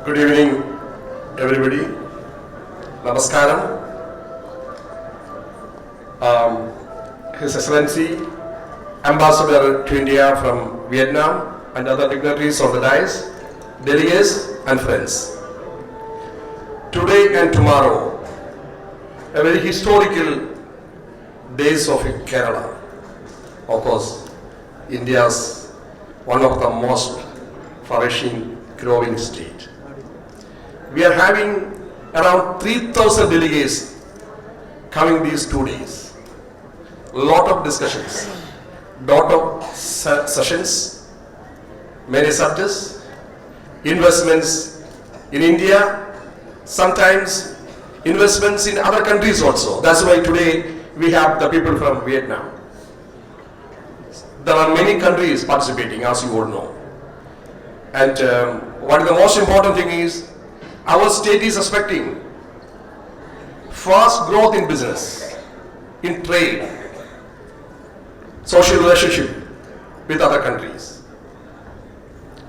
Good evening, everybody. Namaskaram. His Excellency, Ambassador to India from Vietnam and other dignitaries of the dais, delegates and friends. Today and tomorrow, a very historical days of Kerala. Of course, India's one of the most flourishing, growing state. We are having around 3,000 delegates coming these 2 days. Lot of discussions, lot of sessions, many subjects, investments in India, sometimes investments in other countries also. That's why today we have the people from Vietnam. There are many countries participating, as you all know. And what is the most important thing is, our state is expecting fast growth in business, in trade, social relationship with other countries.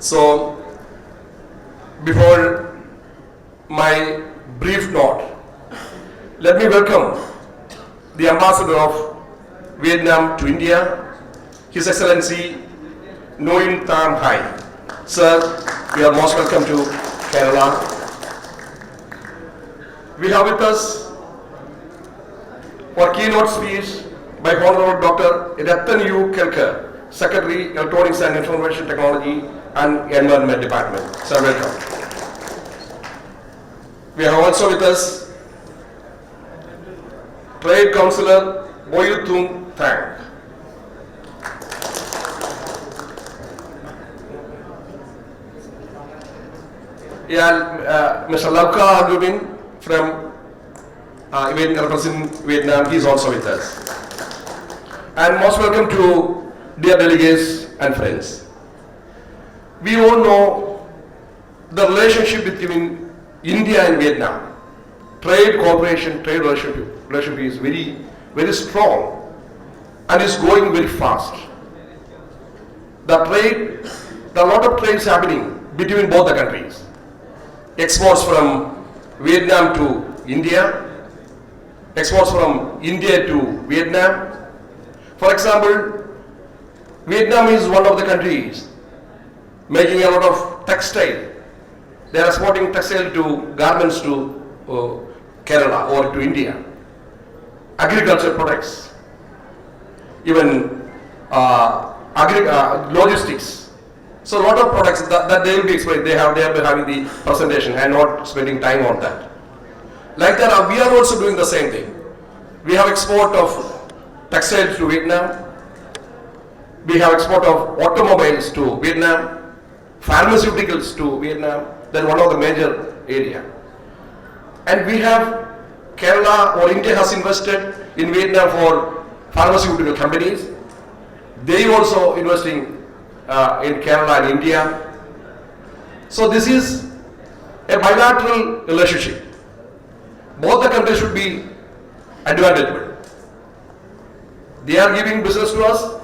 So, before my brief note, let me welcome the Ambassador of Vietnam to India, His Excellency Nguyen Tam Hai. Sir, you are most welcome to Kerala. We have with us for keynote speech by Honorable Dr. Ratan U. Kelkar, Secretary, Electronics and Information Technology and Environment Department. Sir, welcome. We have also with us Trade Councillor Boyuthung Thang. Mr. Lauka Agubin from representing Vietnam, he is also with us. And most welcome to dear delegates and friends. We all know the relationship between India and Vietnam. Trade cooperation, trade relationship is very, very strong and is growing very fast. There are a lot of trades happening between both the countries. Exports from Vietnam to India, exports from India to Vietnam. For example, Vietnam is one of the countries making a lot of textile. They are exporting textile to garments to Kerala or to India. Agriculture products, even logistics. So a lot of products that they will be explained. They have been having the presentation and not spending time on that. Like that, we are also doing the same thing. We have export of textiles to Vietnam. We have export of automobiles to Vietnam, pharmaceuticals to Vietnam. That's one of the major area. And we have Kerala or India has invested in Vietnam for pharmaceutical companies. They also investing in Kerala and India. So this is a bilateral relationship. Both the countries should be advantageable. They are giving business to us.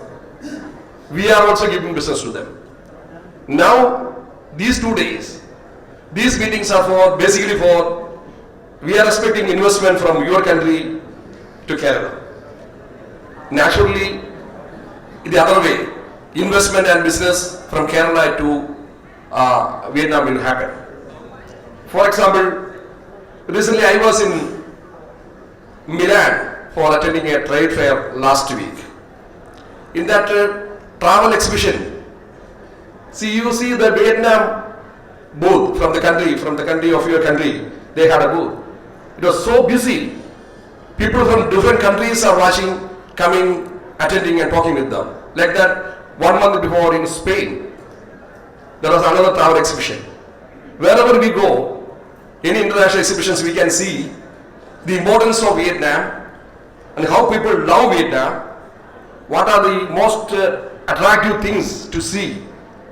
We are also giving business to them. Now, these 2 days, these meetings are basically for, we are expecting investment from your country to Kerala. Naturally, the other way, investment and business from Kerala to Vietnam will happen. For example, recently I was in Milan for attending a trade fair last week. In that travel exhibition, you see the Vietnam booth from the country of your country, they had a booth. It was so busy. People from different countries are watching, coming, attending and talking with them. Like that, 1 month before in Spain, there was another travel exhibition. Wherever we go, in international exhibitions, we can see the importance of Vietnam and how people love Vietnam. What are the most attractive things to see?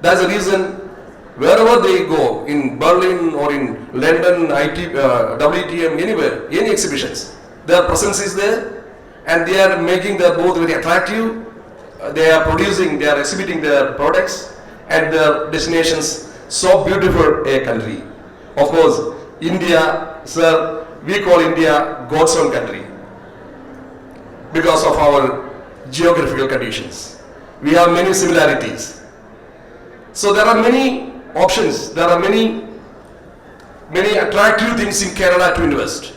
That's the reason wherever they go, in Berlin or in London, WTM, anywhere, any exhibitions, their presence is there and they are making their booth very attractive. They are exhibiting their products and their destinations. So beautiful a country. Of course, India, sir, we call India God's own country because of our geographical conditions. We have many similarities. So there are many options, there are many attractive things in Kerala to invest.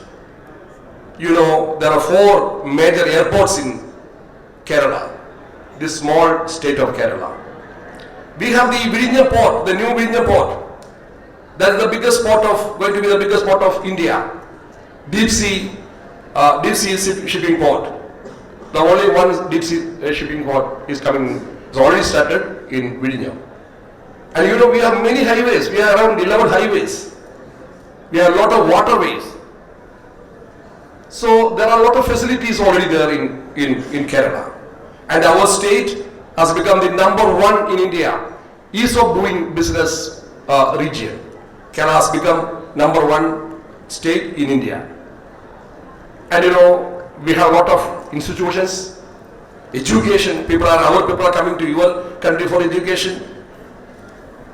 You know, there are 4 major airports in Kerala, this small state of Kerala. We have the Virinja port, the new Virinja port. That is the biggest port of, going to be the biggest port of India. Deep sea shipping port. The only one deep sea shipping port is coming, it's already started in Virinja. And you know, we have many highways, we have around 11 highways. We have a lot of waterways. So there are a lot of facilities already there in Kerala. And our state has become the #1 in India, ease of doing business region. Kerala has become #1 state in India. And you know, we have a lot of institutions, education, our people are coming to your country for education.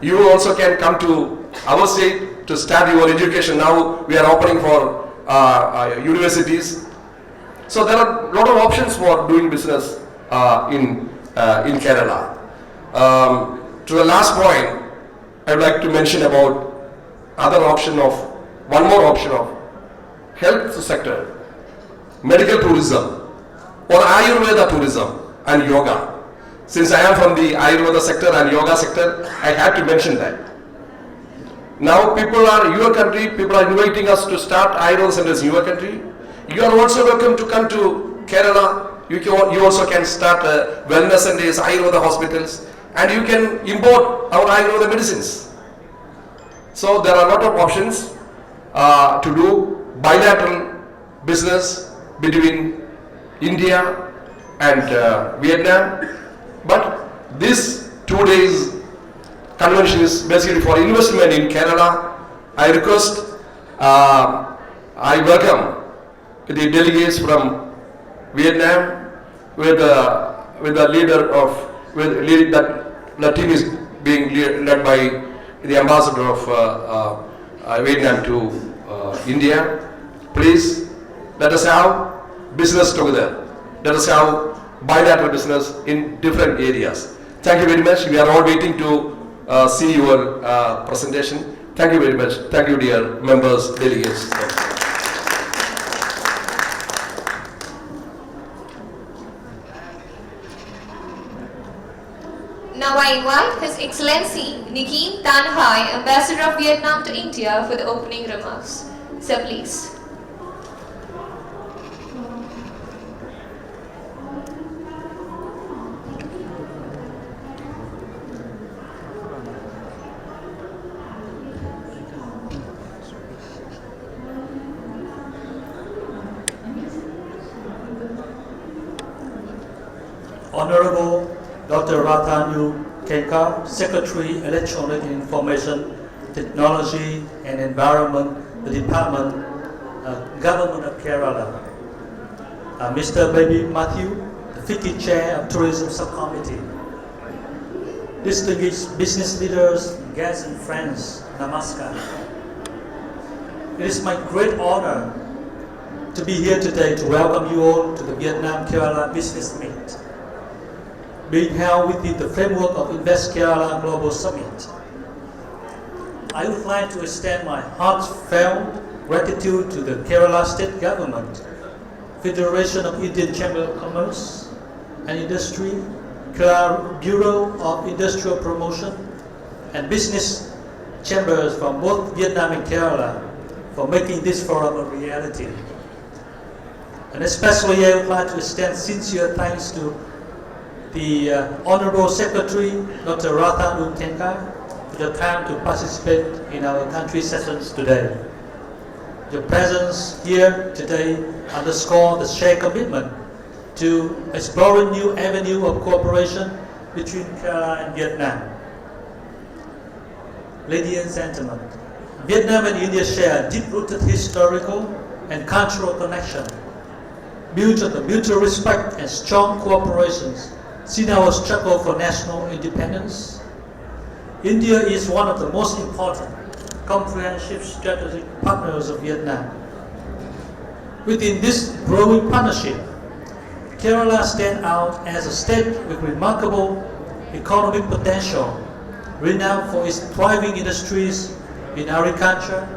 You also can come to our state to start your education. Now we are opening for universities. So there are a lot of options for doing business in Kerala. To the last point, I would like to mention about one more option of health sector, medical tourism or Ayurveda tourism and yoga. Since I am from the Ayurveda sector and yoga sector, I had to mention that. Now people are inviting us to start Ayurveda centers in your country. You are also welcome to come to Kerala. You also can start wellness centers, Ayurveda hospitals, and you can import our Ayurveda medicines. So there are a lot of options to do bilateral business between India and Vietnam. But this 2 days convention is basically for investment in Kerala. I request, I welcome the delegates from Vietnam with the leader of, the team is being led by the ambassador of Vietnam to India. Please let us have business together. Let us have bilateral business in different areas. Thank you very much. We are all waiting to see your presentation. Thank you very much. Thank you, dear members, delegates. Now I invite His Excellency Nikim Tan Hai, Ambassador of Vietnam to India, for the opening remarks. Sir, please. Honorable Dr. Rathanu Kenkar, Secretary, Electronic Information Technology and Environment, the Department, Government of Kerala. Mr. Baby Matthew, the 50th Chair of Tourism Subcommittee. Distinguished business leaders, guests and friends, Namaskar. It is my great honor to be here today to welcome you all to the Vietnam-Kerala Business Meet, being held within the framework of Invest Kerala Global Summit. I would like to extend my heartfelt gratitude to the Kerala State Government, Federation of Indian Chamber of Commerce and Industry, Kerala Bureau of Industrial Promotion, and business chambers from both Vietnam and Kerala for making this forum a reality. And especially I would like to extend sincere thanks to the Honorable Secretary, Dr. Rathanu Kenkar, for the time to participate in our country sessions today. Your presence here today underscores the shared commitment to exploring new avenue of cooperation between Kerala and Vietnam. Ladies and gentlemen, Vietnam and India share deep-rooted historical and cultural connection, built on the mutual respect and strong cooperations since our struggle for national independence. India is one of the most important comprehensive strategic partners of Vietnam. Within this growing partnership, Kerala stands out as a state with remarkable economic potential, renowned for its thriving industries in agriculture,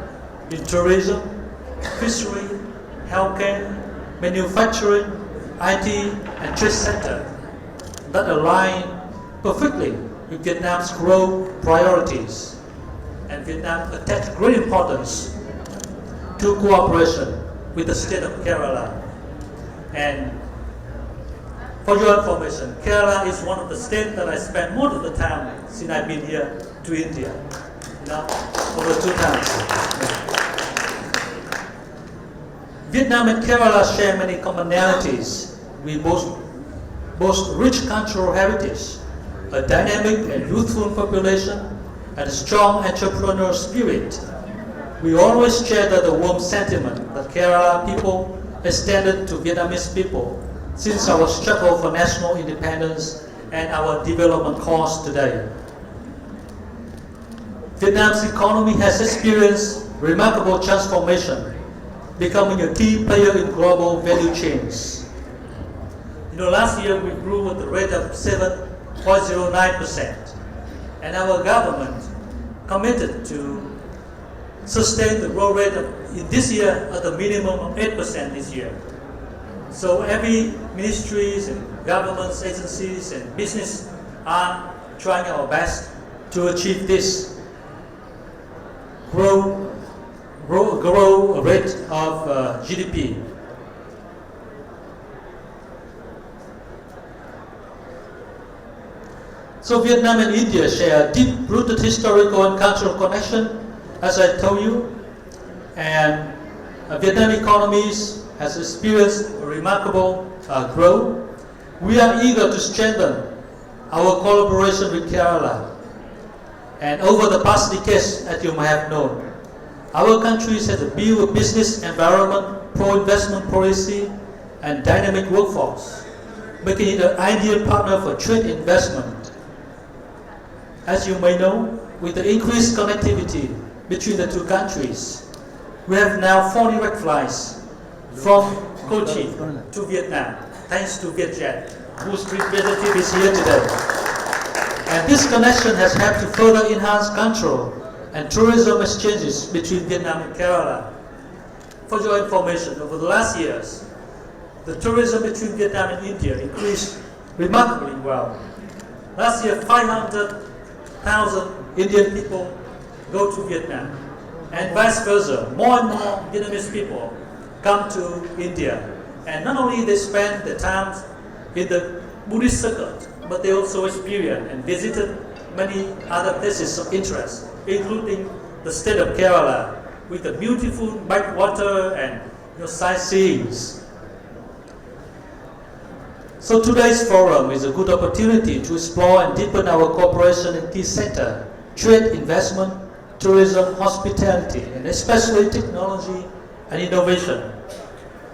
in tourism, fishery, healthcare, manufacturing, IT, and trade sector that align perfectly with Vietnam's growth priorities. And Vietnam attaches great importance to cooperation with the state of Kerala. And for your information, Kerala is one of the states that I spent most of the time since I've been here to India. Over 2 times. Vietnam and Kerala share many commonalities. We boast rich cultural heritage, a dynamic and youthful population, and a strong entrepreneurial spirit. We always share the warm sentiment that Kerala people extended to Vietnamese people since our struggle for national independence and our development course today. Vietnam's economy has experienced remarkable transformation, becoming a key player in global value chains. Last year we grew at the rate of 7.09%, and our government committed to sustain the growth rate in this year at a minimum of 8% this year. So every ministries and government agencies and business are trying our best to achieve this grow rate of GDP. So Vietnam and India share a deep-rooted historical and cultural connection, as I told you, and Vietnam economies has experienced a remarkable growth. We are eager to strengthen our collaboration with Kerala. And over the past decades, as you might have known, our countries have built a business environment, pro-investment policy, and dynamic workforce, making it an ideal partner for trade investment. As you may know, with the increased connectivity between the 2 countries, we have now 4 direct flights from Kochi to Vietnam, thanks to Vietjet, whose representative is here today. And this connection has helped to further enhance cultural and tourism exchanges between Vietnam and Kerala. For your information, over the last years, the tourism between Vietnam and India increased remarkably well. Last year, 500,000 Indian people go to Vietnam, and vice versa. More and more Vietnamese people come to India, and not only they spend their time in the Buddhist circuit, but they also experienced and visited many other places of interest, including the state of Kerala, with the beautiful backwater and sightseeing. So today's forum is a good opportunity to explore and deepen our cooperation in key sectors: trade, investment, tourism, hospitality, and especially technology and innovation.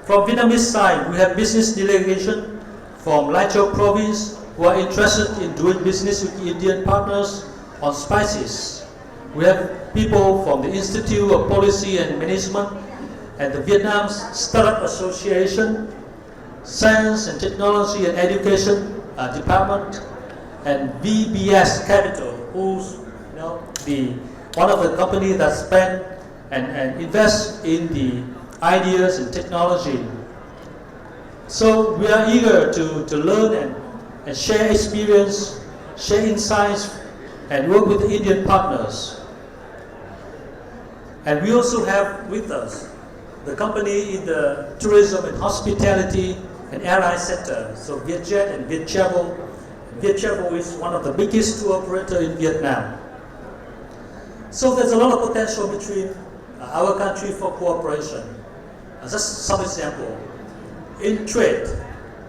From Vietnamese side, we have business delegation from Lai Châu province who are interested in doing business with Indian partners on spices. We have people from the Institute of Policy and Management and the Vietnam's Startup Association, Science and Technology and Education Department, and VBS Capital, who's one of the companies that spend and invest in the ideas and technology. So we are eager to learn and share experience, share insights, and work with the Indian partners. And we also have with us the company in the tourism and hospitality and airline sector, so Vietjet and Viettravel. Viettravel is one of the biggest tour operators in Vietnam. So there's a lot of potential between our country for cooperation. Just some example. In trade,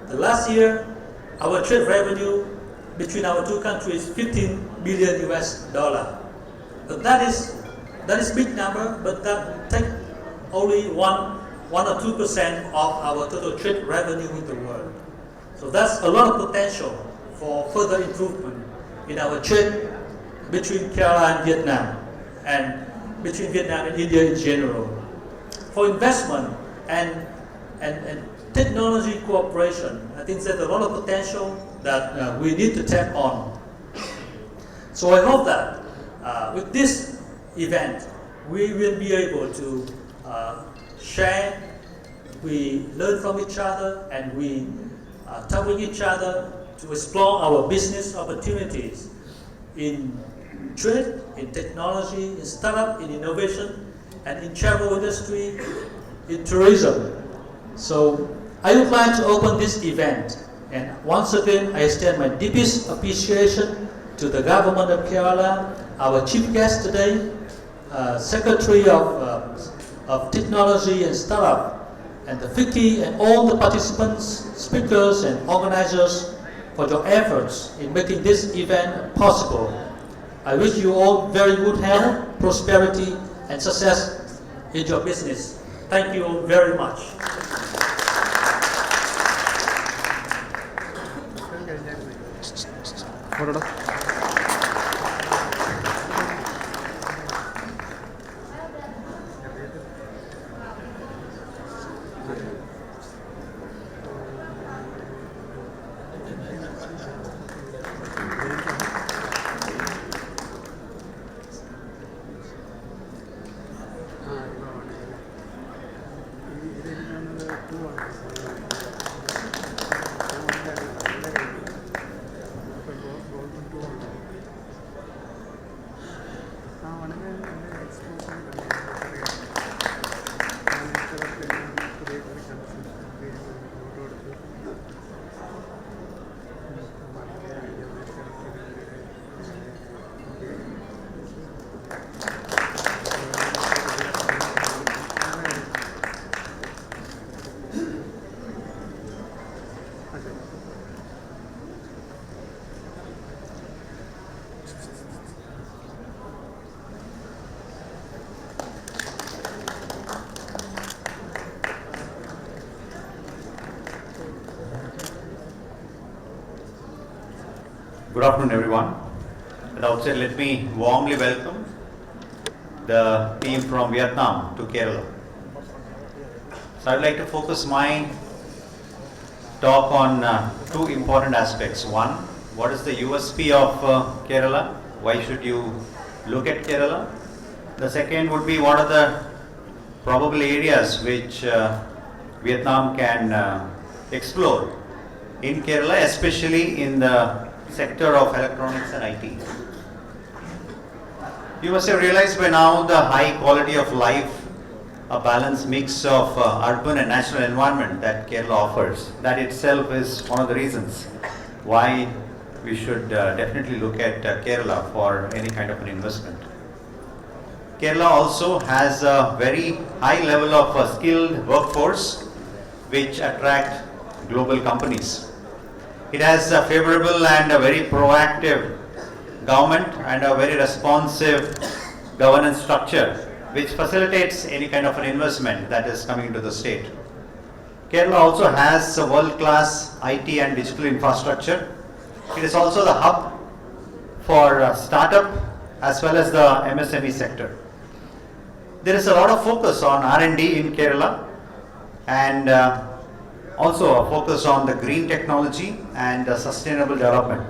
the last year, our trade revenue between our 2 countries is $15 billion US. But that is big number, but that take only 1 or 2% of our total trade revenue in the world. So that's a lot of potential for further improvement in our trade between Kerala and Vietnam. And between Vietnam and India in general. For investment and technology cooperation, I think there's a lot of potential that we need to tap on. So I hope that with this event, we will be able to share, we learn from each other, and we talk with each other to explore our business opportunities in trade, in technology, in startup, in innovation, and in travel industry, in tourism. So I would like to open this event, and once again I extend my deepest appreciation to the government of Kerala, our chief guest today, Secretary of Technology and Startup, and the FICCI, and all the participants, speakers, and organizers for your efforts in making this event possible. I wish you all very good health, prosperity, and success in your business. Thank you very much. Good afternoon, everyone. At the outset, let me warmly welcome the team from Vietnam to Kerala. So I'd like to focus my talk on two important aspects. One, what is the USP of Kerala? Why should you look at Kerala? The second would be what are the probable areas which Vietnam can explore in Kerala, especially in the sector of electronics and IT. You must have realized by now the high quality of life, a balanced mix of urban and natural environment that Kerala offers. That itself is one of the reasons why we should definitely look at Kerala for any kind of an investment. Kerala also has a very high level of skilled workforce which attract global companies. It has a favorable and a very proactive government and a very responsive governance structure which facilitates any kind of an investment that is coming into the state. Kerala also has a world-class IT and digital infrastructure. It is also the hub for startup as well as the MSME sector. There is a lot of focus on R&D in Kerala, and also a focus on the green technology and sustainable development.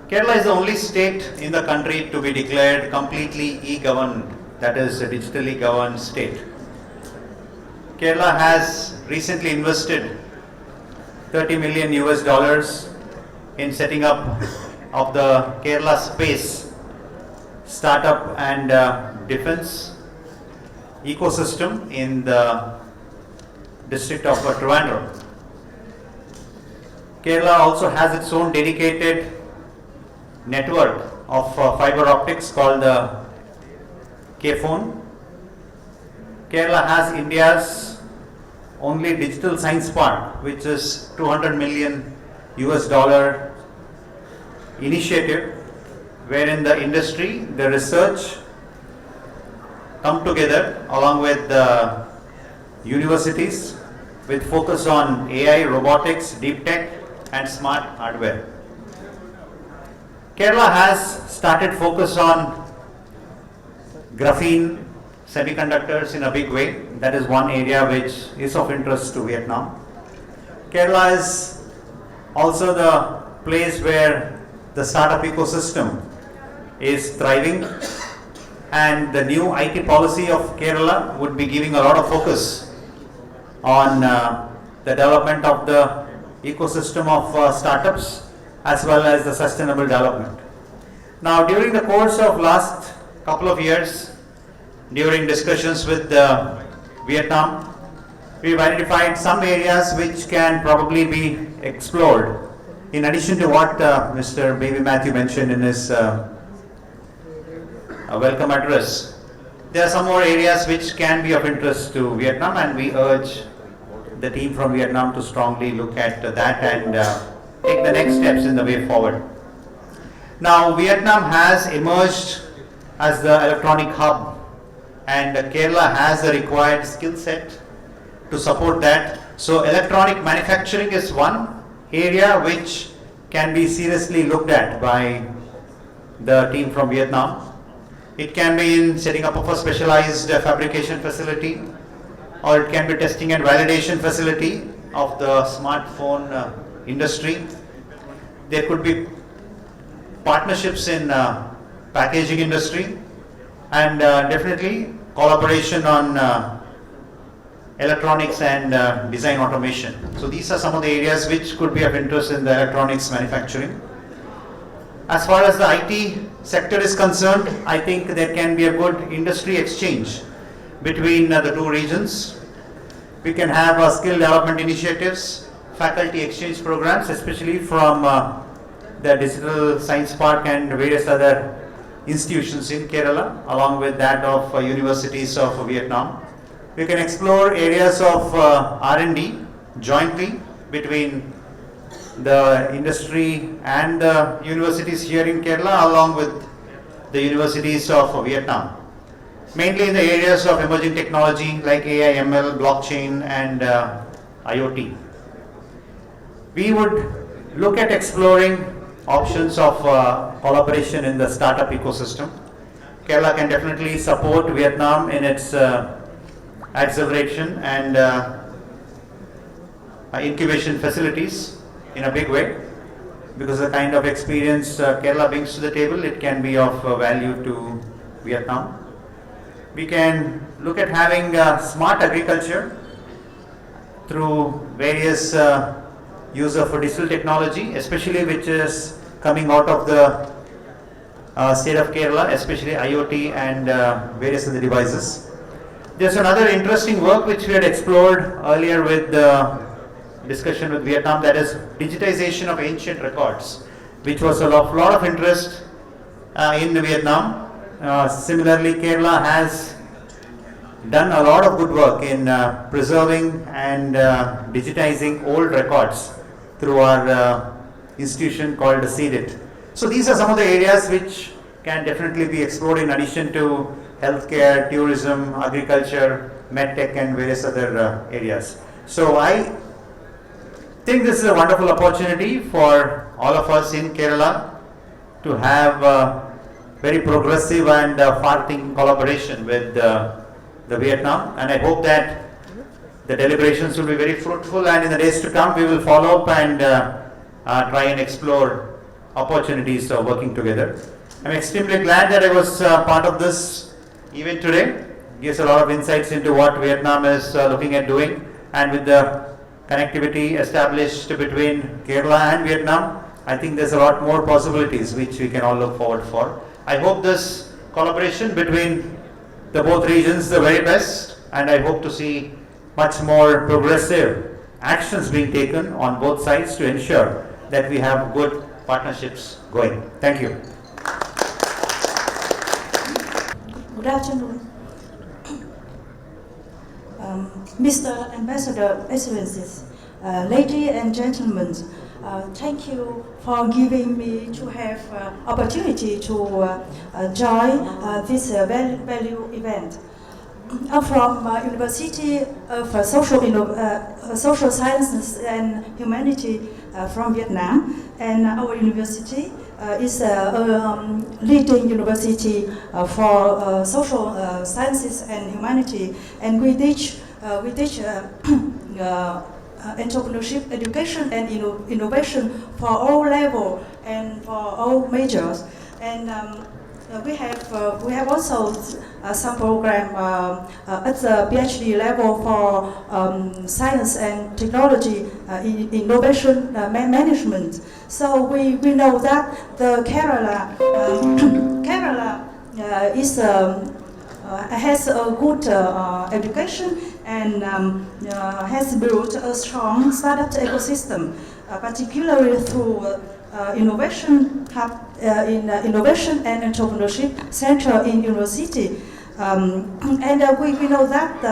Kerala is the only state in the country to be declared completely e-governed, that is a digitally governed state. Kerala has recently invested $30 million in setting up of the Kerala Space startup and defense ecosystem in the district of Trivandrum. Kerala also has its own dedicated network of fiber optics called the K-Phone. Kerala has India's only digital science park, which is $200 million initiative, wherein the industry, the research come together along with the universities with focus on AI, robotics, deep tech and smart hardware. Kerala has started focus on graphene semiconductors in a big way. That is one area which is of interest to Vietnam. Kerala is also the place where the startup ecosystem is thriving, and the new IT policy of Kerala would be giving a lot of focus on the development of the ecosystem of startups as well as the sustainable development. Now, during the course of last couple of years, during discussions with Vietnam, we've identified some areas which can probably be explored in addition to what Mr. Baby Matthew mentioned in his welcome address. There are some more areas which can be of interest to Vietnam, and we urge the team from Vietnam to strongly look at that and take the next steps in the way forward. Now, Vietnam has emerged as the electronic hub, and Kerala has the required skill set to support that. So electronic manufacturing is one area which can be seriously looked at by the team from Vietnam. It can be in setting up of a specialized fabrication facility, or it can be testing and validation facility of the smartphone industry. There could be partnerships in packaging industry, and definitely collaboration on electronics and design automation. So these are some of the areas which could be of interest in the electronics manufacturing. As far as the IT sector is concerned, I think there can be a good industry exchange between the two regions. We can have skill development initiatives, faculty exchange programs, especially from the Digital Science Park and various other institutions in Kerala, along with that of universities of Vietnam. We can explore areas of R&D jointly between the industry and the universities here in Kerala, along with the universities of Vietnam, mainly in the areas of emerging technology like AI, ML, blockchain and IoT. We would look at exploring options of collaboration in the startup ecosystem. Kerala can definitely support Vietnam in its acceleration and incubation facilities in a big way, because the kind of experience Kerala brings to the table, it can be of value to Vietnam. We can look at having smart agriculture through various use of digital technology, especially which is coming out of the state of Kerala, especially IoT and various other devices. There's another interesting work which we had explored earlier with the discussion with Vietnam, that is digitization of ancient records, which was a lot of interest in Vietnam. Similarly, Kerala has done a lot of good work in preserving and digitizing old records through our institution called KSIDC. So these are some of the areas which can definitely be explored in addition to healthcare, tourism, agriculture, medtech and various other areas. So I think this is a wonderful opportunity for all of us in Kerala to have very progressive and far-thinking collaboration with the Vietnam, and I hope that the deliberations will be very fruitful, and in the days to come we will follow up and try and explore opportunities of working together. I'm extremely glad that I was part of this event today. It gives a lot of insights into what Vietnam is looking at doing, and with the connectivity established between Kerala and Vietnam, I think there's a lot more possibilities which we can all look forward for. I hope this collaboration between the both regions the very best, and I hope to see much more progressive actions being taken on both sides to ensure that we have good partnerships going. Thank you. Good afternoon. Mr. Ambassador, Excellencies, ladies and gentlemen, thank you for giving me to have opportunity to join this value event. I'm from University of Social Sciences and Humanity from Vietnam, and our university is a leading university for social sciences and humanity, and we teach entrepreneurship education and innovation for all level and for all majors. And we have also some program at the PhD level for science and technology innovation management. So we know that the Kerala has a good education and has built a strong startup ecosystem, particularly through innovation hub innovation and entrepreneurship center in university. And we know that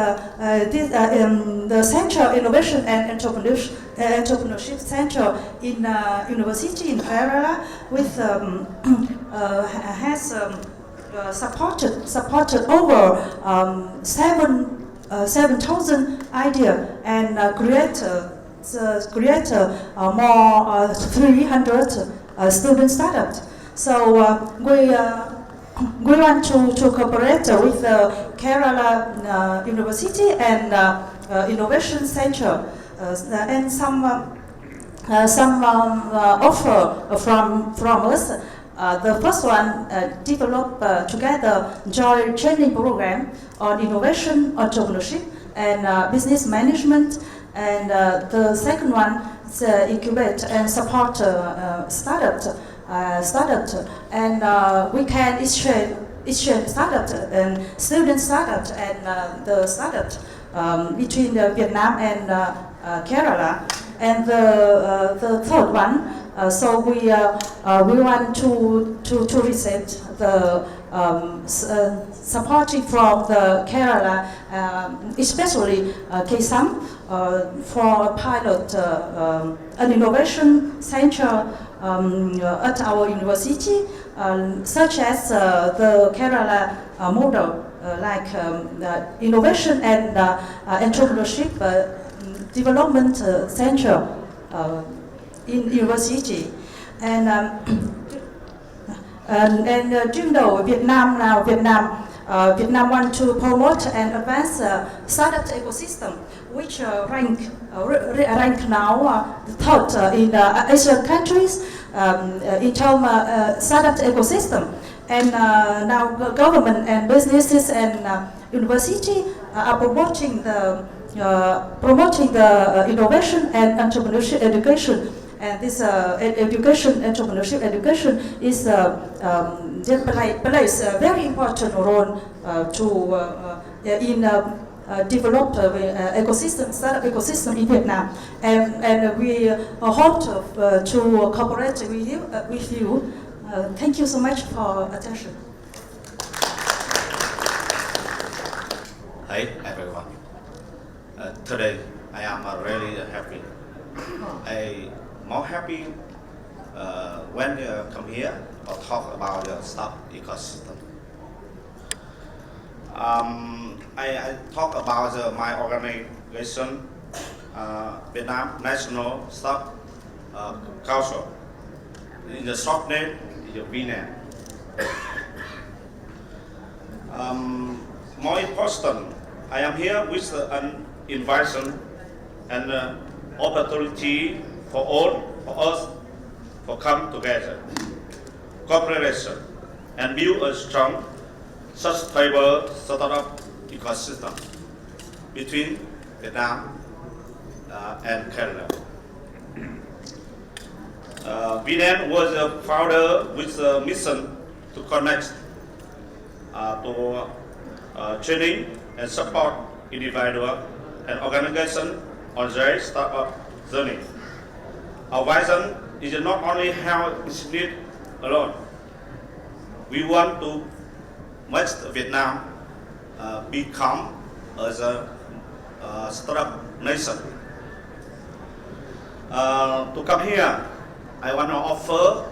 the Center Innovation and Entrepreneurship Center in University in Kerala has supported over 7,000 ideas and create more 300 student startups. So we want to cooperate with the Kerala University and Innovation Center and some offer from us. The first one developed together joint training program on innovation, entrepreneurship, and business management. And the second one is incubate and support startup, and we can exchange startup and student startup and the startup between Vietnam and Kerala. And the third one, so we want to receive the supporting from the Kerala, especially KSAM, for a pilot an innovation center at our university, such as the Kerala model, like innovation and entrepreneurship development center in university. And you know, Vietnam want to promote and advance startup ecosystem, which rank now the third in Asian countries in terms of startup ecosystem. And now the government and businesses and university are promoting the innovation and entrepreneurship education. And this entrepreneurship education is plays a very important role in develop startup ecosystem in Vietnam. And we hope to cooperate with you. Thank you so much for attention. Hi everyone. Today I am really happy. I more happy when you come here or talk about the startup ecosystem. I talk about my organization, Vietnam National Startup Council. In the short name, VNAM. More important, I am here with an invitation and opportunity for all of us to come together, cooperation, and build a strong, sustainable startup ecosystem between Vietnam and Canada. VNAM was founded with a mission to connect, to training and support individual and organization on their startup journey. Our vision is not only help institute alone. We want to make Vietnam become as a startup nation. To come here, I want to offer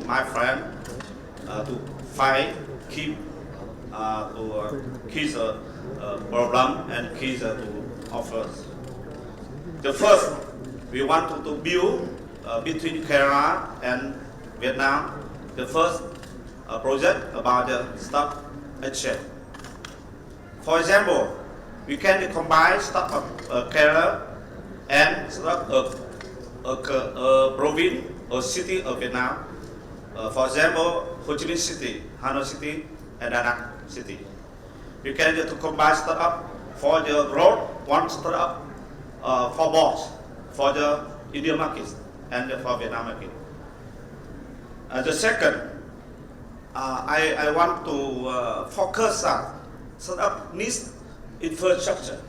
my friend, to keep the problem and keys to offer. The first, we want to build between Kerala and Vietnam, the first project about the stock exchange. For example, we can combine stock of Kerala and stock of a province or city of Vietnam. For example, Ho Chi Minh City, Hanoi City, and Da Nang City. We can to combine startup for the road, one startup for bonds, for the Indian market and for Vietnam market. The second, I want to focus on startup needs infrastructure.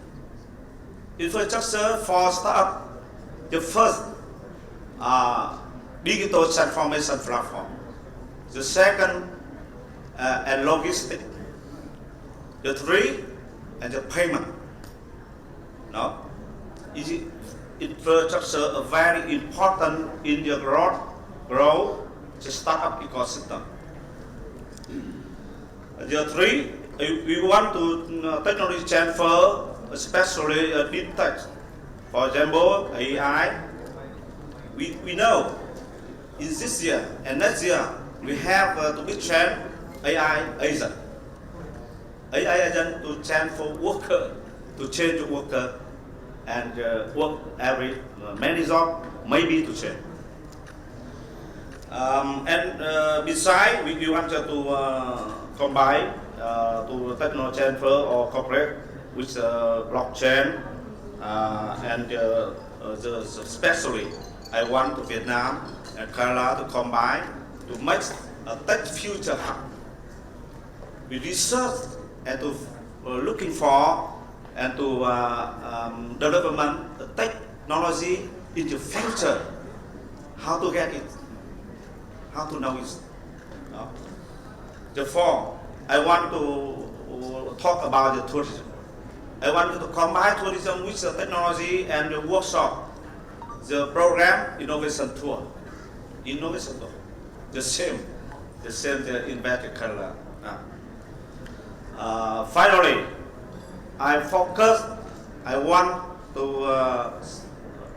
Infrastructure for startup, the first digital transformation platform. The second, and logistics. The three, and the payment. No, infrastructure are very important in the growth the startup ecosystem. The three, we want to technology transfer, especially deep tech. For example, AI. We know in this year and next year we have to be trained AI agent. AI agent to train for worker, to change the worker and work every many job maybe to change. Besides, we wanted to combine to technology transfer or cooperate with blockchain and especially I want to Vietnam and Kerala to combine to make a tech future hub. We research and to looking for and to development the technology in the future. How to get it? How to know it? No? Therefore, I want to talk about the tourism. I want to combine tourism with the technology and the workshop. The program innovation tour, the same the invited Kerala. Finally, I want to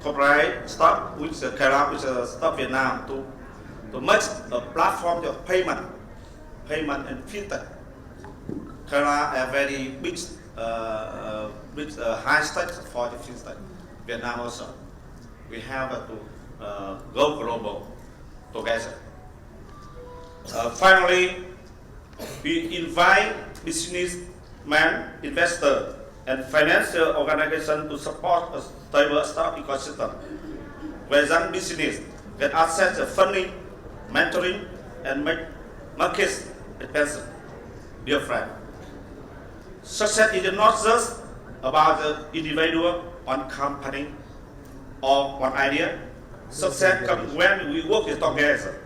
cooperate, start with Kerala, with start Vietnam to make a platform of payment and fintech. Kerala are very big, high stakes for the fintech. Vietnam also. We have to go global together. Finally, we invite businessmen, investors, and financial organizations to support a stable startup ecosystem, where young business get access to funding, mentoring, and make market expansion. Dear friend, success is not just about the individual, one company, or one idea. Success comes when we work together.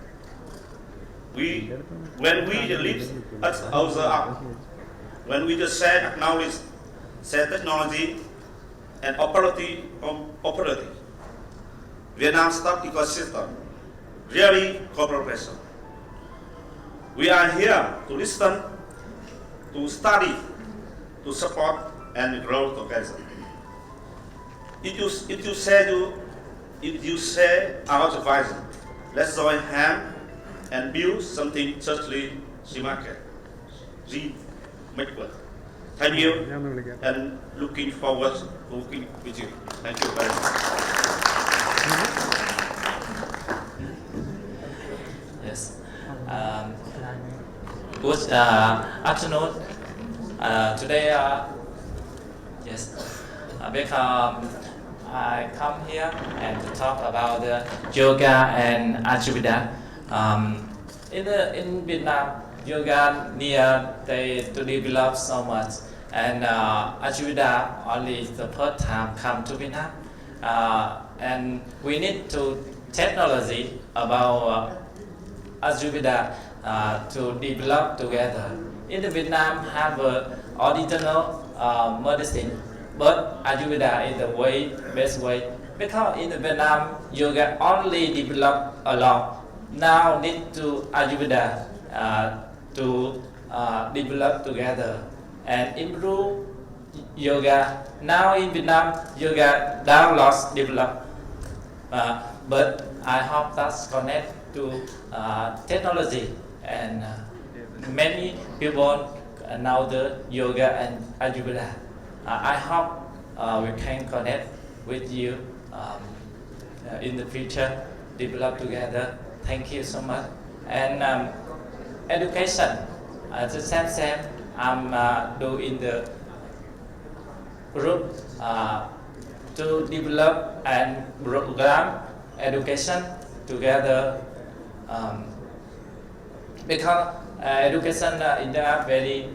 When we lift each other up, when we just share knowledge, share technology, and opportunity. Vietnam startup ecosystem really cooperation. We are here to listen, to study, to support, and grow together. If you share our vision, let's join hands and build something truly remarkable. Thank you, and looking forward to working with you. Thank you very much. Yes. Good afternoon. Today, yes, because I come here and to talk about yoga and Ayurveda. In Vietnam, yoga they to develop so much, and Ayurveda only the first time come to Vietnam, and we need to technology about Ayurveda to develop together. In Vietnam have original medicine, but Ayurveda is the best way, because in Vietnam yoga only develop alone. Now need to Ayurveda to develop together and improve yoga. Now in Vietnam yoga down lost develop, but I hope that's connect to technology and many people now the yoga and Ayurveda. I hope we can connect with you in the future, develop together. Thank you so much. And education, the same. I'm doing the group to develop and program education together because education in India very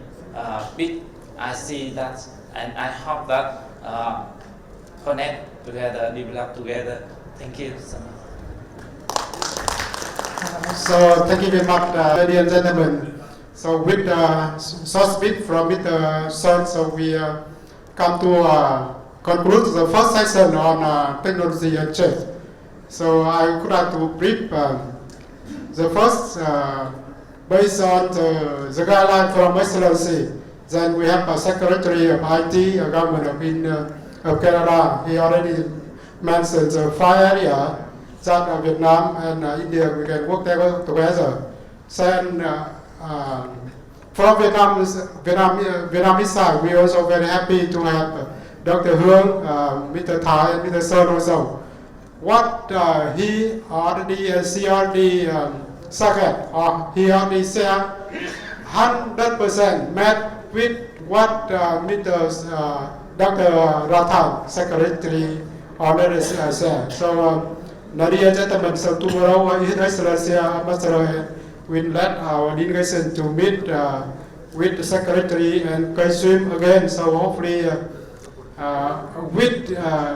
big. I see that, and I hope that connect together, develop together. Thank you so much. So thank you very much, ladies and gentlemen. So with short speech from Mr. Son, so we come to conclude the first session on technology and change. So I would like to brief the first based on the guideline from Excellency. Then we have a Secretary of IT, Government of Canada. He already mentioned the 5 areas that Vietnam and India we can work together. Then from Vietnamese side, we are also very happy to have Dr. Hương, Mr. Thai, and Mr. Sơn also. What he already, she already second, or he already said 100% met with what Mr. Dr. Rathan, Secretary, already said. So, ladies and gentlemen, so tomorrow His Excellency Ambassador will let our delegation to meet with the Secretary and KSIDC again. So hopefully,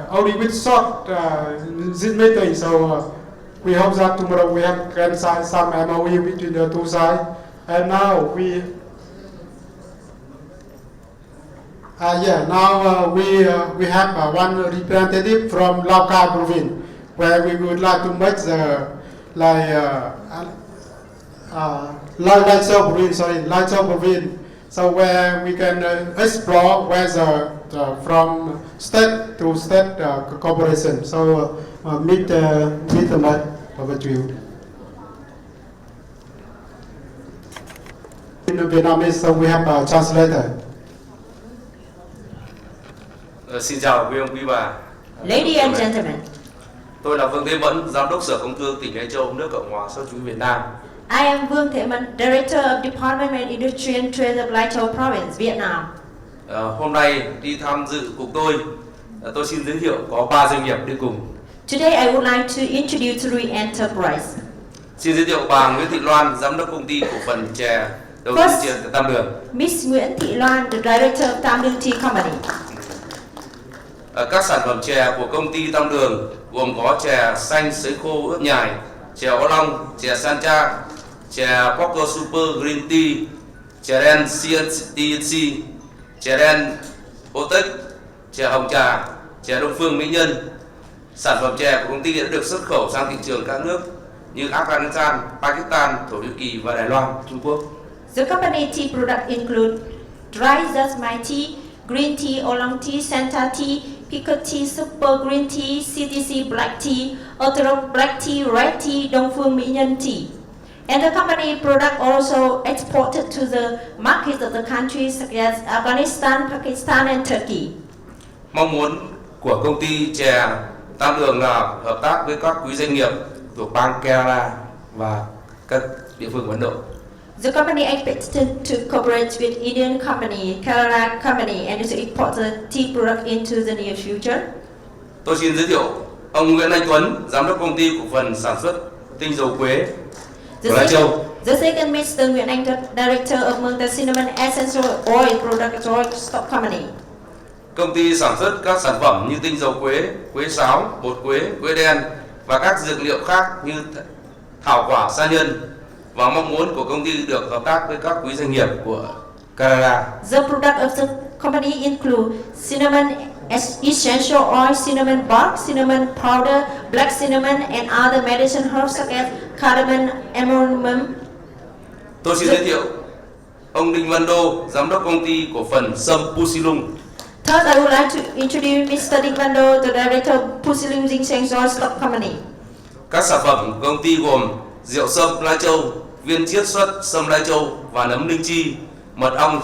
only with short this meeting. So we hope that tomorrow we can sign some MOU between the two sides. And now we have one representative from Lao Cai province, where we would like to make the Lai Châu province. So where we can explore whether from state to state cooperation. So meet Mike over to you. In Vietnamese, so we have a translator. Xin chào quý ông quý bà. Ladies and gentlemen, Tôi là Vương Thế Mẫn, Giám đốc Sở Công Thương tỉnh Lai Châu, nước Cộng hòa Xã hội chủ nghĩa Việt Nam. I am Vương Thế Mẫn, Director of Department of Industry and Trade of Lai Châu Province, Vietnam. Hôm nay đi tham dự cùng tôi xin giới thiệu có 3 doanh nghiệp đi cùng. Today I would like to introduce 3 enterprises. Xin giới thiệu bà Nguyễn Thị Loan, Giám đốc Công ty Cổ phần Chè Đầu tư Chè Tam Đường. Miss Nguyễn Thị Loan, the Director of Tam Đường Tea Company. Các sản phẩm chè của công ty Tam Đường gồm có chè xanh sấy khô ướp nhài, chè ó long, chè sancha, chè Poker Super Green Tea, chè đen KSIDC, chè đen Otech, chè hồng trà, chè Đông Phương Mỹ Nhân. Sản phẩm chè của công ty đã được xuất khẩu sang thị trường các nước như Afghanistan, Pakistan, Thổ Nhĩ Kỳ và Đài Loan, Trung Quốc. The company tea products include dry jasmine tea, green tea, oolong tea, santa tea, pickle tea, super green tea, CTC black tea, orthodox black tea, red tea, Đông Phương Mỹ Nhân tea. And the company product also exported to the markets of the countries such as Afghanistan, Pakistan and Turkey. Mong muốn của công ty chè Tam Đường là hợp tác với các quý doanh nghiệp thuộc bang Kerala và các địa phương của Ấn Độ. The company expected to cooperate with Indian company, Kerala company, and to export the tea product into the near future. Tôi xin giới thiệu ông Nguyễn Anh Tuấn, Giám đốc Công ty Cổ phần Sản xuất Tinh dầu quế của Lai Châu. The second Mr. Nguyễn Anh Tuấn, Director of Mương Cinnamon Essential Oil Product Oil Stock Company. Công ty sản xuất các sản phẩm như tinh dầu quế, quế sáo, bột quế, quế đen và các dược liệu khác như thảo quả sa nhân, và mong muốn của công ty được hợp tác với các quý doanh nghiệp của Canada. The product of the company include cinnamon essential oil, cinnamon bark, cinnamon powder, black cinnamon, and other medicine herbs such as cardamom, ammonium. Tôi xin giới thiệu ông Đinh Văn Đô, Giám đốc Công ty Cổ phần Sâm Pusilung. Third, I would like to introduce Mr. Đinh Văn Đô, the Director of Pusilung Ginseng Oil Stock Company. Các sản phẩm của công ty gồm rượu sâm Lai Châu, viên chiết xuất sâm Lai Châu và nấm linh chi, mật ong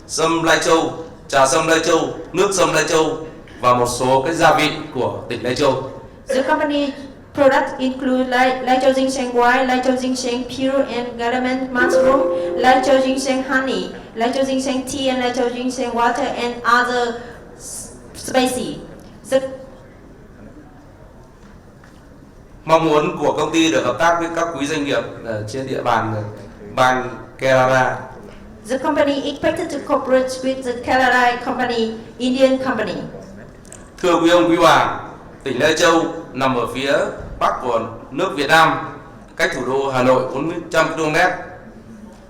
sâm Lai Châu, trà sâm Lai Châu, nước sâm Lai Châu và một số cái gia vị của tỉnh Lai Châu. The company products include Lai Châu ginseng white, Lai Châu ginseng pure and gardamom mushroom, Lai Châu ginseng honey, Lai Châu ginseng tea and Lai Châu ginseng water and other spices. Mong muốn của công ty được hợp tác với các quý doanh nghiệp trên địa bàn bang Kerala. The company expected to cooperate with the Kerala company, Indian company. Thưa quý ông quý bà, tỉnh Lai Châu nằm ở phía bắc của nước Việt Nam, cách thủ đô Hà Nội 400 km.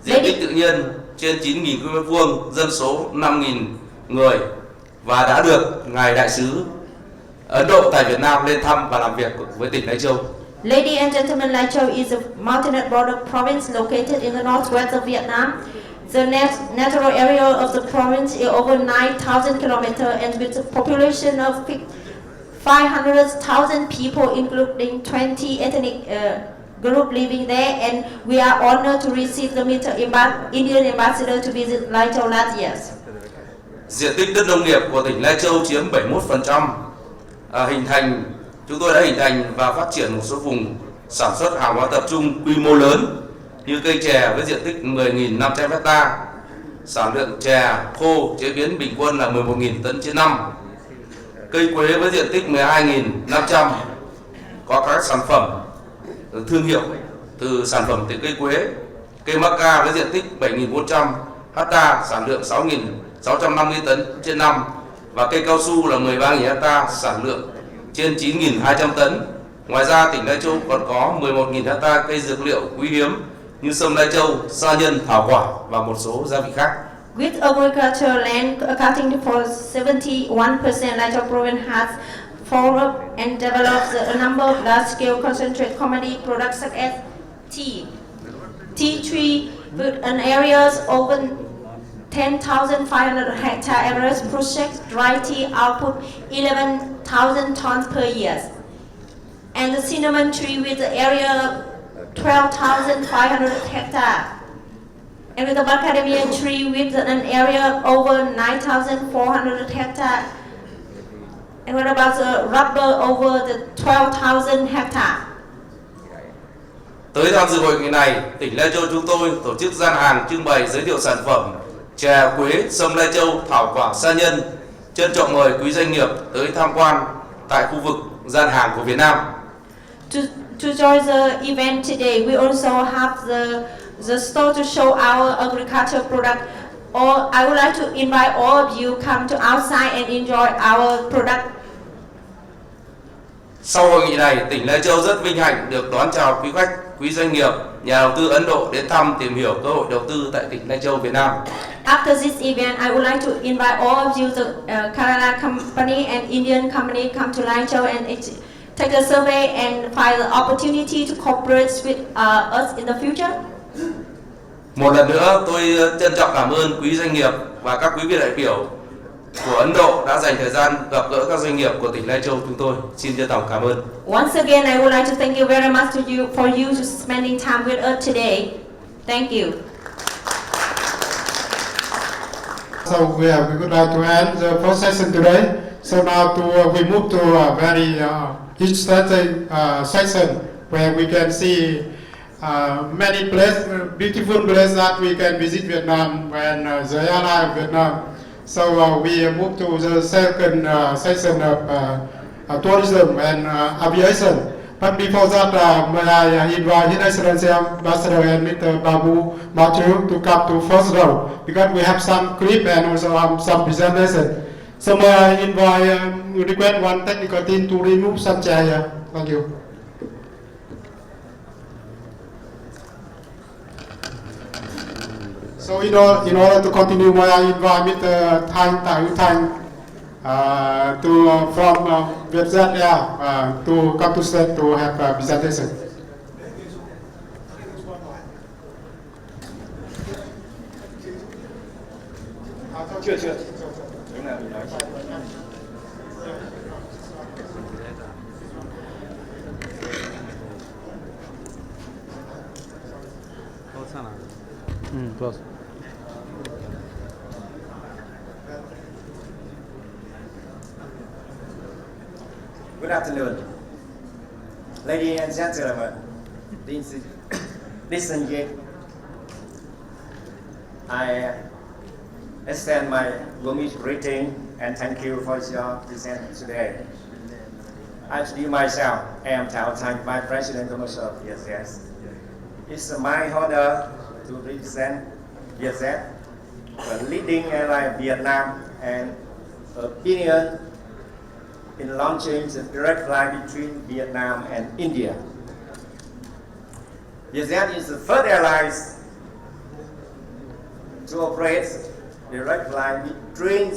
Diện tích tự nhiên trên 9.000 km2, dân số 5.000 người và đã được Ngài Đại sứ Ấn Độ tại Việt Nam lên thăm và làm việc với tỉnh Lai Châu. Ladies and gentlemen, Lai Châu is a mountainous border province located in the northwest of Vietnam. The natural area of the province is over 9,000 km and with a population of 500,000 people, including 20 ethnic groups living there, and we are honored to receive the Indian ambassador to visit Lai Châu last year. Diện tích đất nông nghiệp của tỉnh Lai Châu chiếm 71%. Chúng tôi đã hình thành và phát triển một số vùng sản xuất hàng hóa tập trung quy mô lớn như cây chè với diện tích 10.500 ha, sản lượng chè khô chế biến bình quân là 11.000 tấn trên năm. Cây quế với diện tích 12.500, có các sản phẩm thương hiệu từ sản phẩm từ cây quế. Cây maca với diện tích 7.400 ha, sản lượng 6.650 tấn trên năm, và cây cao su là 13.000 ha, sản lượng trên 9.200 tấn. Ngoài ra, tỉnh Lai Châu còn có 11.000 ha cây dược liệu quý hiếm như sâm Lai Châu, sa nhân, thảo quả và một số gia vị khác. With agricultural land accounting for 71%, Lai Châu province has followed and developed a number of large-scale concentrate commodity products such as tea. Tea tree with an area over 10,500 hectare average project dry tea output 11,000 tons per year. And the cinnamon tree with the area 12,500 hectare. And with the macadamia tree with an area over 9,400 hectare. And what about the rubber over the 12,000 hectare? Tới tham dự hội nghị này, tỉnh Lai Châu chúng tôi tổ chức gian hàng trưng bày giới thiệu sản phẩm chè quế, sâm Lai Châu, thảo quả, sa nhân. Trân trọng mời quý doanh nghiệp tới tham quan tại khu vực gian hàng của Việt Nam. To join the event today, we also have the store to show our agricultural product. Or I would like to invite all of you come to outside and enjoy our product. Sau hội nghị này, tỉnh Lai Châu rất vinh hạnh được đón chào quý khách, quý doanh nghiệp, nhà đầu tư Ấn Độ đến thăm tìm hiểu cơ hội đầu tư tại tỉnh Lai Châu, Việt Nam. After this event, I would like to invite all of you, the Kerala company and Indian company, come to Lai Châu and take a survey and find the opportunity to cooperate with us in the future. Một lần nữa, tôi trân trọng cảm ơn quý doanh nghiệp và các quý vị đại biểu của Ấn Độ đã dành thời gian gặp gỡ các doanh nghiệp của tỉnh Lai Châu chúng tôi. Xin trân trọng cảm ơn. Once again, I would like to thank you very much for you to spending time with us today. Thank you. So we would like to end the first session today. So now we move to a very interesting section where we can see many beautiful places that we can visit Vietnam when the airline of Vietnam. So we move to the second section of tourism and aviation. But before that, may I invite His Excellency Ambassador and Mr. Babu Matthew to come to first row because we have some clip and also some presentation. So may I invite, request one technical team to remove some chair here. Thank you. So in order to continue, may I invite Mr. Thanh from Vietjet Air to come to stage to have a presentation. Chưa. Close. Good afternoon, ladies and gentlemen. Listen yet. I extend my warmest greeting and thank you for your presence today. I introduce myself. I am Thao Thanh, Vice President Commercial of VSS. It's my honor to represent VSS, the leading airline in Vietnam, and opinion in launching the direct flight between Vietnam and India. VSS is the first airline to operate direct flight between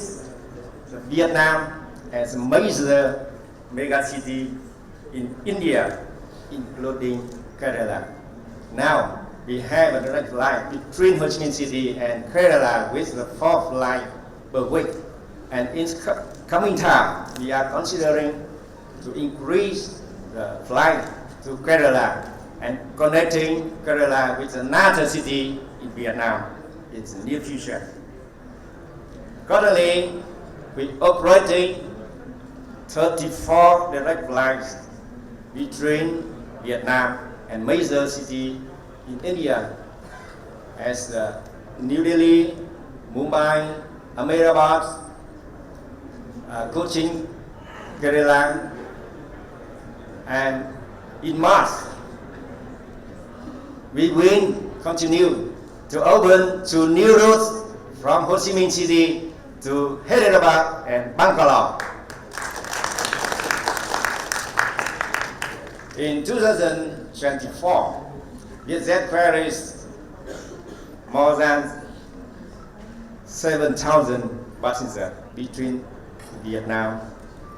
Vietnam and the major mega city in India, including Kerala. Now, we have a direct flight between Ho Chi Minh City and Kerala with the 4 flights per week. And in coming time, we are considering to increase the flight to Kerala and connecting Kerala with another city in Vietnam in the near future. Currently, we are operating 34 direct flights between Vietnam and major cities in India as New Delhi, Mumbai, Ahmedabad, Cochin, Kerala, and in March, we will continue to open 2 new routes from Ho Chi Minh City to Hyderabad and Bangalore. In 2024, VSS carries more than 7,000 passengers between Vietnam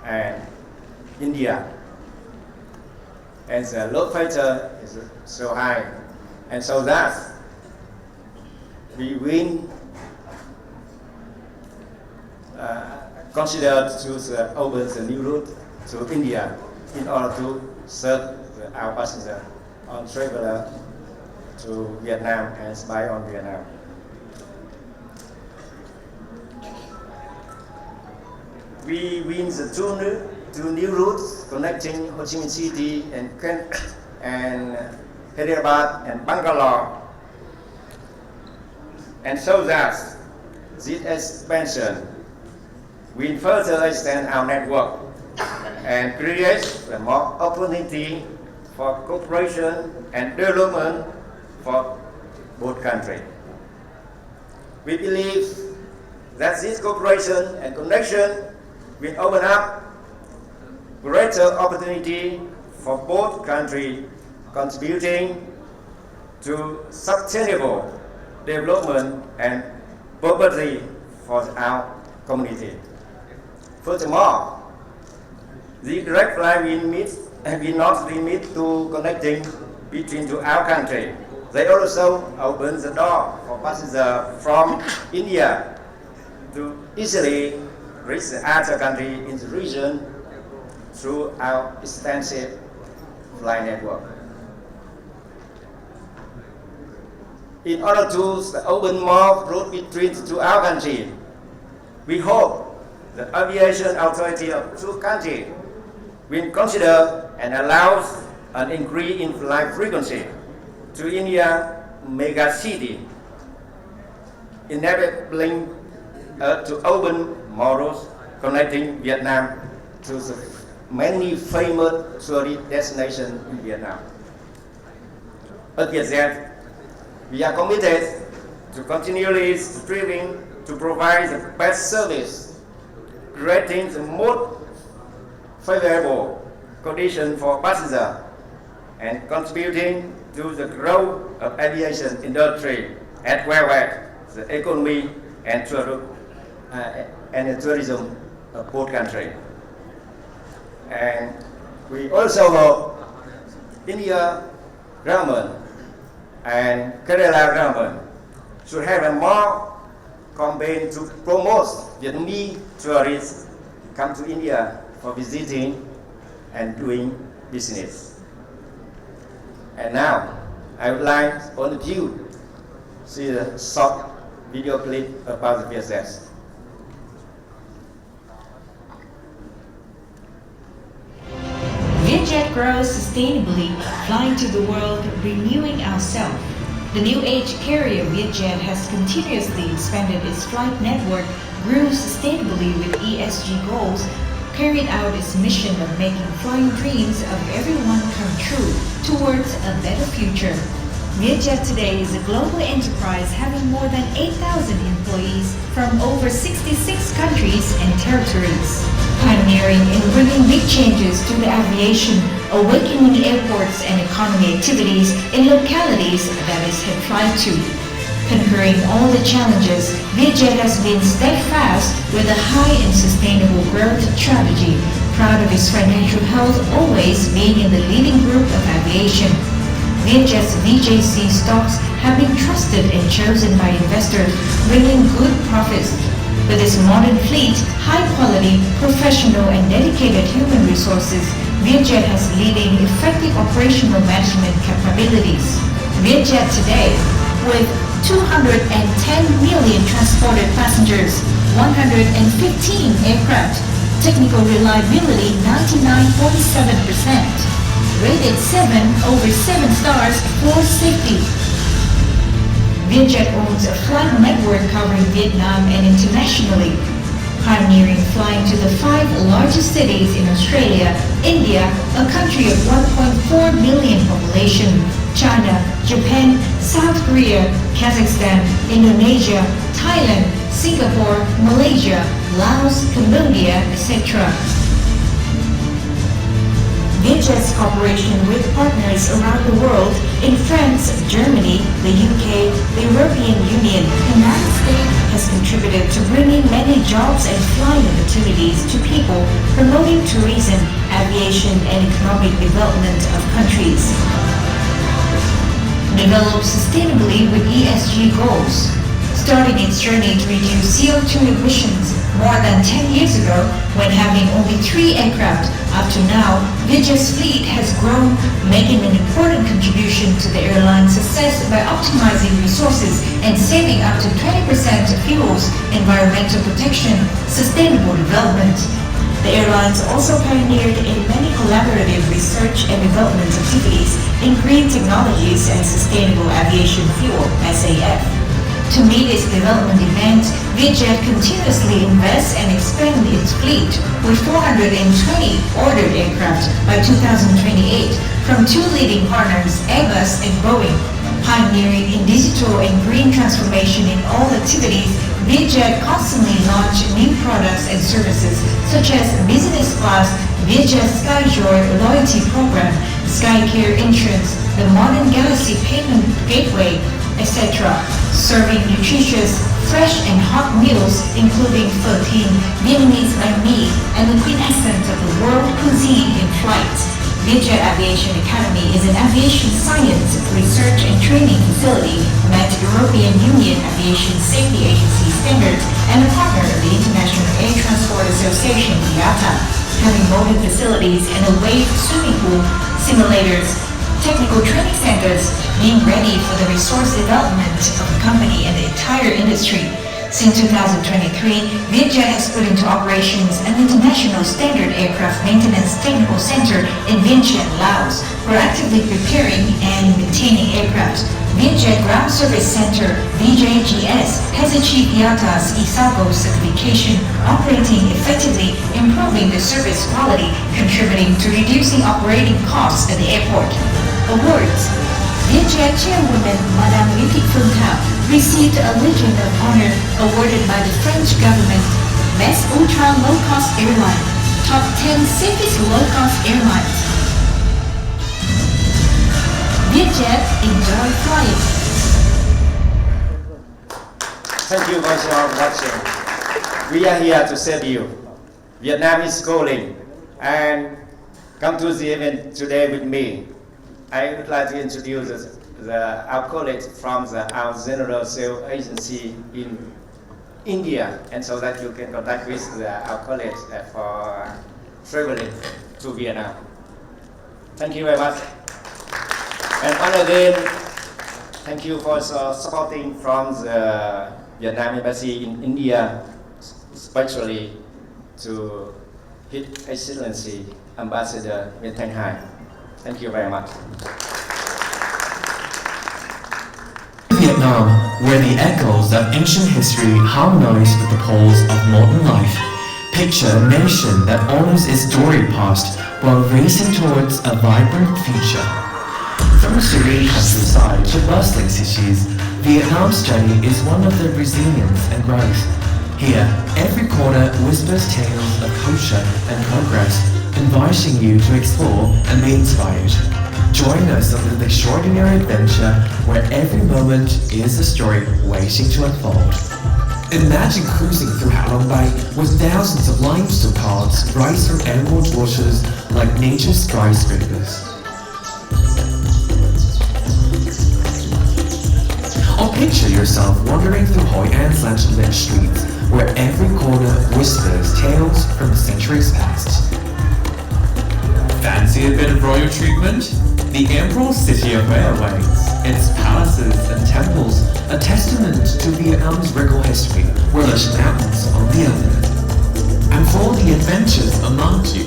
and India. And the load factor is so high. And so that we will consider to open the new route to India in order to serve our passengers on traveler to Vietnam and spy on Vietnam. We win the 2 new routes connecting Ho Chi Minh City and Hyderabad and Bangalore, and so that this expansion will further extend our network and create more opportunity for cooperation and development for both countries. We believe that this cooperation and connection will open up greater opportunity for both countries, contributing to sustainable development and prosperity for our community. Furthermore, the direct flight will not limit to connecting between our countries. They also open the door for passengers from India to easily reach the other country in the region through our extensive flight network. In order to open more routes between our countries, we hope the aviation authority of 2 countries will consider and allow an increase in flight frequency to India mega city, enabling to open more routes connecting Vietnam to the many famous tourist destinations in Vietnam. At VSS, we are committed to continually striving to provide the best service, creating the most favorable conditions for passengers, and contributing to the growth of aviation industry as well as the economy and the tourism of both countries. And we also hope India government and Kerala government should have a more campaign to promote Vietnamese tourists come to India for visiting and doing business. And now, I would like all of you see a short video clip about the VSS. Vietjet grows sustainably, flying to the world, renewing ourselves. The new age carrier Vietjet has continuously expanded its flight network, grew sustainably with ESG goals, carried out its mission of making flying dreams of everyone come true towards a better future. Vietjet today is a global enterprise having more than 8,000 employees from over 66 countries and territories. Pioneering in bringing big changes to the aviation, awakening airports and economy activities in localities that it had fly to. Conquering all the challenges, Vietjet has been steadfast with a high and sustainable growth strategy, proud of its financial health always being in the leading group of aviation. Vietjet's VJC stocks have been trusted and chosen by investors, bringing good profits. With its modern fleet, high-quality, professional and dedicated human resources, Vietjet has leading effective operational management capabilities. Vietjet today, with 210 million transported passengers, 115 aircraft, technical reliability 99.7%, rated 7/7 stars for safety. Vietjet owns a flight network covering Vietnam and internationally, pioneering flying to the 5 largest cities in Australia, India, a country of 1.4 million population, China, Japan, South Korea, Kazakhstan, Indonesia, Thailand, Singapore, Malaysia, Laos, Cambodia, etc. Vietjet's cooperation with partners around the world in France, Germany, the UK, the European Union, and the United States has contributed to bringing many jobs and flying opportunities to people, promoting tourism, aviation, and economic development of countries. Develop sustainably with ESG goals. Starting its journey to reduce CO2 emissions more than 10 years ago, when having only 3 aircraft, up to now, Vietjet's fleet has grown, making an important contribution to the airline's success by optimizing resources and saving up to 20% of fuels, environmental protection, sustainable development. The airlines also pioneered in many collaborative research and development activities in green technologies and sustainable aviation fuel, SAF. To meet its development demands, Vietjet continuously invests and expands its fleet with 420 ordered aircraft by 2028 from 2 leading partners, Airbus and Boeing. Pioneering in digital and green transformation in all activities, Vietjet constantly launches new products and services such as business class, Vietjet SkyJoy loyalty program, SkyCare insurance, the modern Galaxy payment gateway, etc., serving nutritious, fresh and hot meals including Philippine, Vietnamese banh mi, and the quintessence of the world cuisine in flight. Vietjet Aviation Academy is an aviation science, research and training facility met European Union Aviation Safety Agency standards and a partner of the International Air Transport Association, IATA, having modern facilities and a wave swimming pool, simulators, technical training centers, being ready for the resource development of the company and the entire industry. Since 2023, Vietjet has put into operations an international standard aircraft maintenance technical center in Vientiane, Laos, proactively preparing and maintaining aircraft. Vietjet Ground Service Center, VJGS, has achieved IATA's ISAGO certification, operating effectively, improving the service quality, contributing to reducing operating costs at the airport. Awards. Vietjet Chairwoman Madame Yuki Phương Thao received a Legion of Honor awarded by the French government. Best Ultra Low-Cost Airline. Top 10 Safest Low-Cost Airlines. Vietjet, enjoy flying. Thank you for your watching. We are here to save you. Vietnam is calling, and come to the event today with me. I would like to introduce our colleagues from our General Sales Agency in India, and so that you can contact with our colleagues for traveling to Vietnam. Thank you very much. And once again, Thank you for supporting from the Vietnam Embassy in India, especially to His Excellency Ambassador Nguyen Thanh Hai. Thank you very much. Vietnam, where the echoes of ancient history harmonize with the pulse of modern life. Picture a nation that honors its storied past while racing towards a vibrant future. From serene countryside to bustling cities, Vietnam's journey is one of the resilience and growth. Here, every corner whispers tales of culture and progress, inviting you to explore and be inspired. Join us on an extraordinary adventure where every moment is a story waiting to unfold. Imagine cruising through Ha Long Bay with thousands of limestone paths rise from emerald waters like nature's skyscrapers. Or picture yourself wandering through Hoi An's lantern-lit streets where every corner whispers tales from centuries past. Fancy a bit of royal treatment? The Emerald City of Where awaits. Its palaces and temples, a testament to Vietnam's regal history, where lush mountains on the other. And for the adventures among you,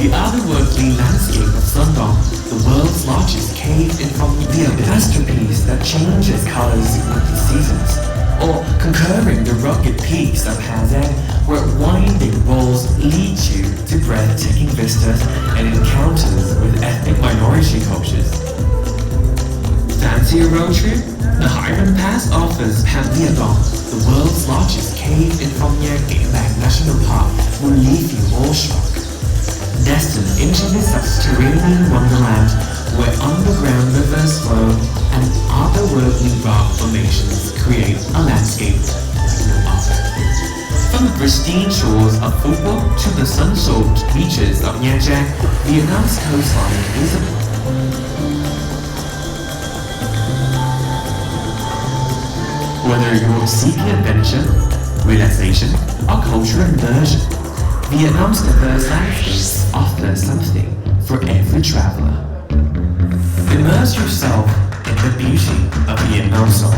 the otherworldly landscape of Sundong, the world's largest cave in the masterpiece that changes colors with the seasons. Or conquering the rugged peaks of Ha Giang, where winding walls lead you to breathtaking vistas and encounters with ethnic minority cultures. Fancy a road trip? The Highland Pass offers Ham Địa Dong, the world's largest cave in Phong Nha Game National Park, will leave you awestruck. Destined into the subterranean wonderland, where underground rivers flow and otherworldly rock formations create a landscape like no other. From the pristine shores of Phu Quoc to the sun-soaked beaches of Nha Trang, Vietnam's coastline is a Whether you're seeking adventure, relaxation, or cultural immersion, Vietnam's diverse landscapes offer something for every traveler. Immerse yourself in the beauty of Vietnam's soul.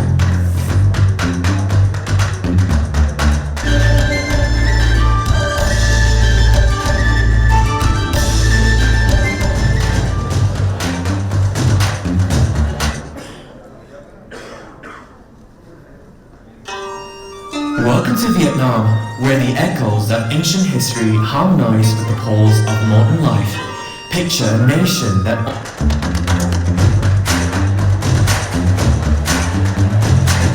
Welcome to Vietnam, where the echoes of ancient history harmonize with the pulse of modern life. Picture a nation that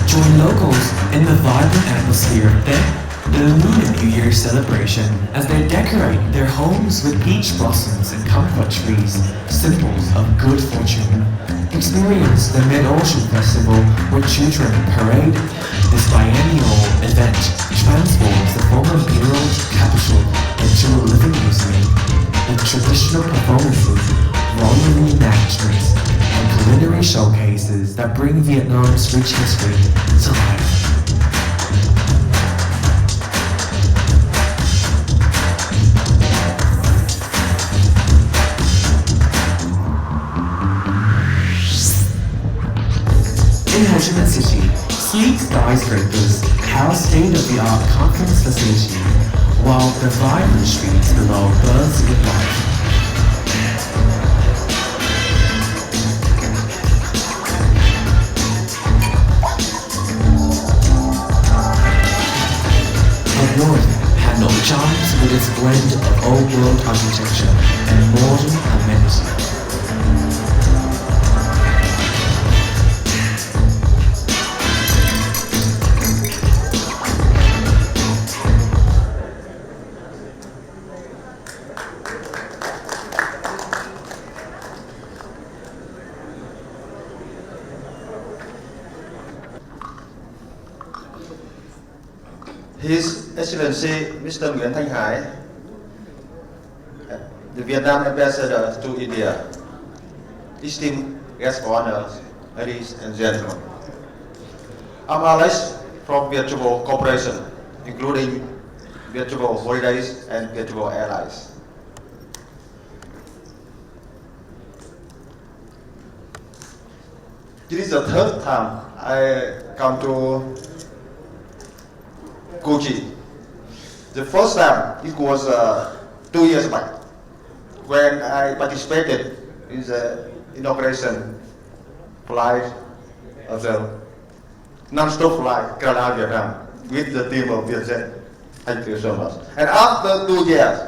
join locals in the vibrant atmosphere of the Lunar New Year celebration as they decorate their homes with peach blossoms and kumquat trees, symbols of good fortune. Experience the Mid-Ocean Festival where children parade. This biennial event transforms the former imperial capital into a living museum with traditional performances, royal reenactments, and culinary showcases that bring Vietnam's rich history to life. In Ho Chi Minh City, sleek skyscrapers house state-of-the-art conference facilities, while the vibrant streets below buzz with life. Up north, Hanoi chimes with its blend of old-world architecture and modern amenities. His Excellency Mr. Nguyen Thanh Hai, the Vietnam Ambassador to India, esteemed guests of honor, ladies and gentlemen. I'm Alex from Viettravel Corporation, including Viettravel Holidays and Viettravel Airlines. This is the third time I come to Kochi. The first time it was 2 years back when I participated in the inauguration flight of the non-stop flight Kerala Vietnam with the team of Vietjet. Thank you so much. And after 2 years,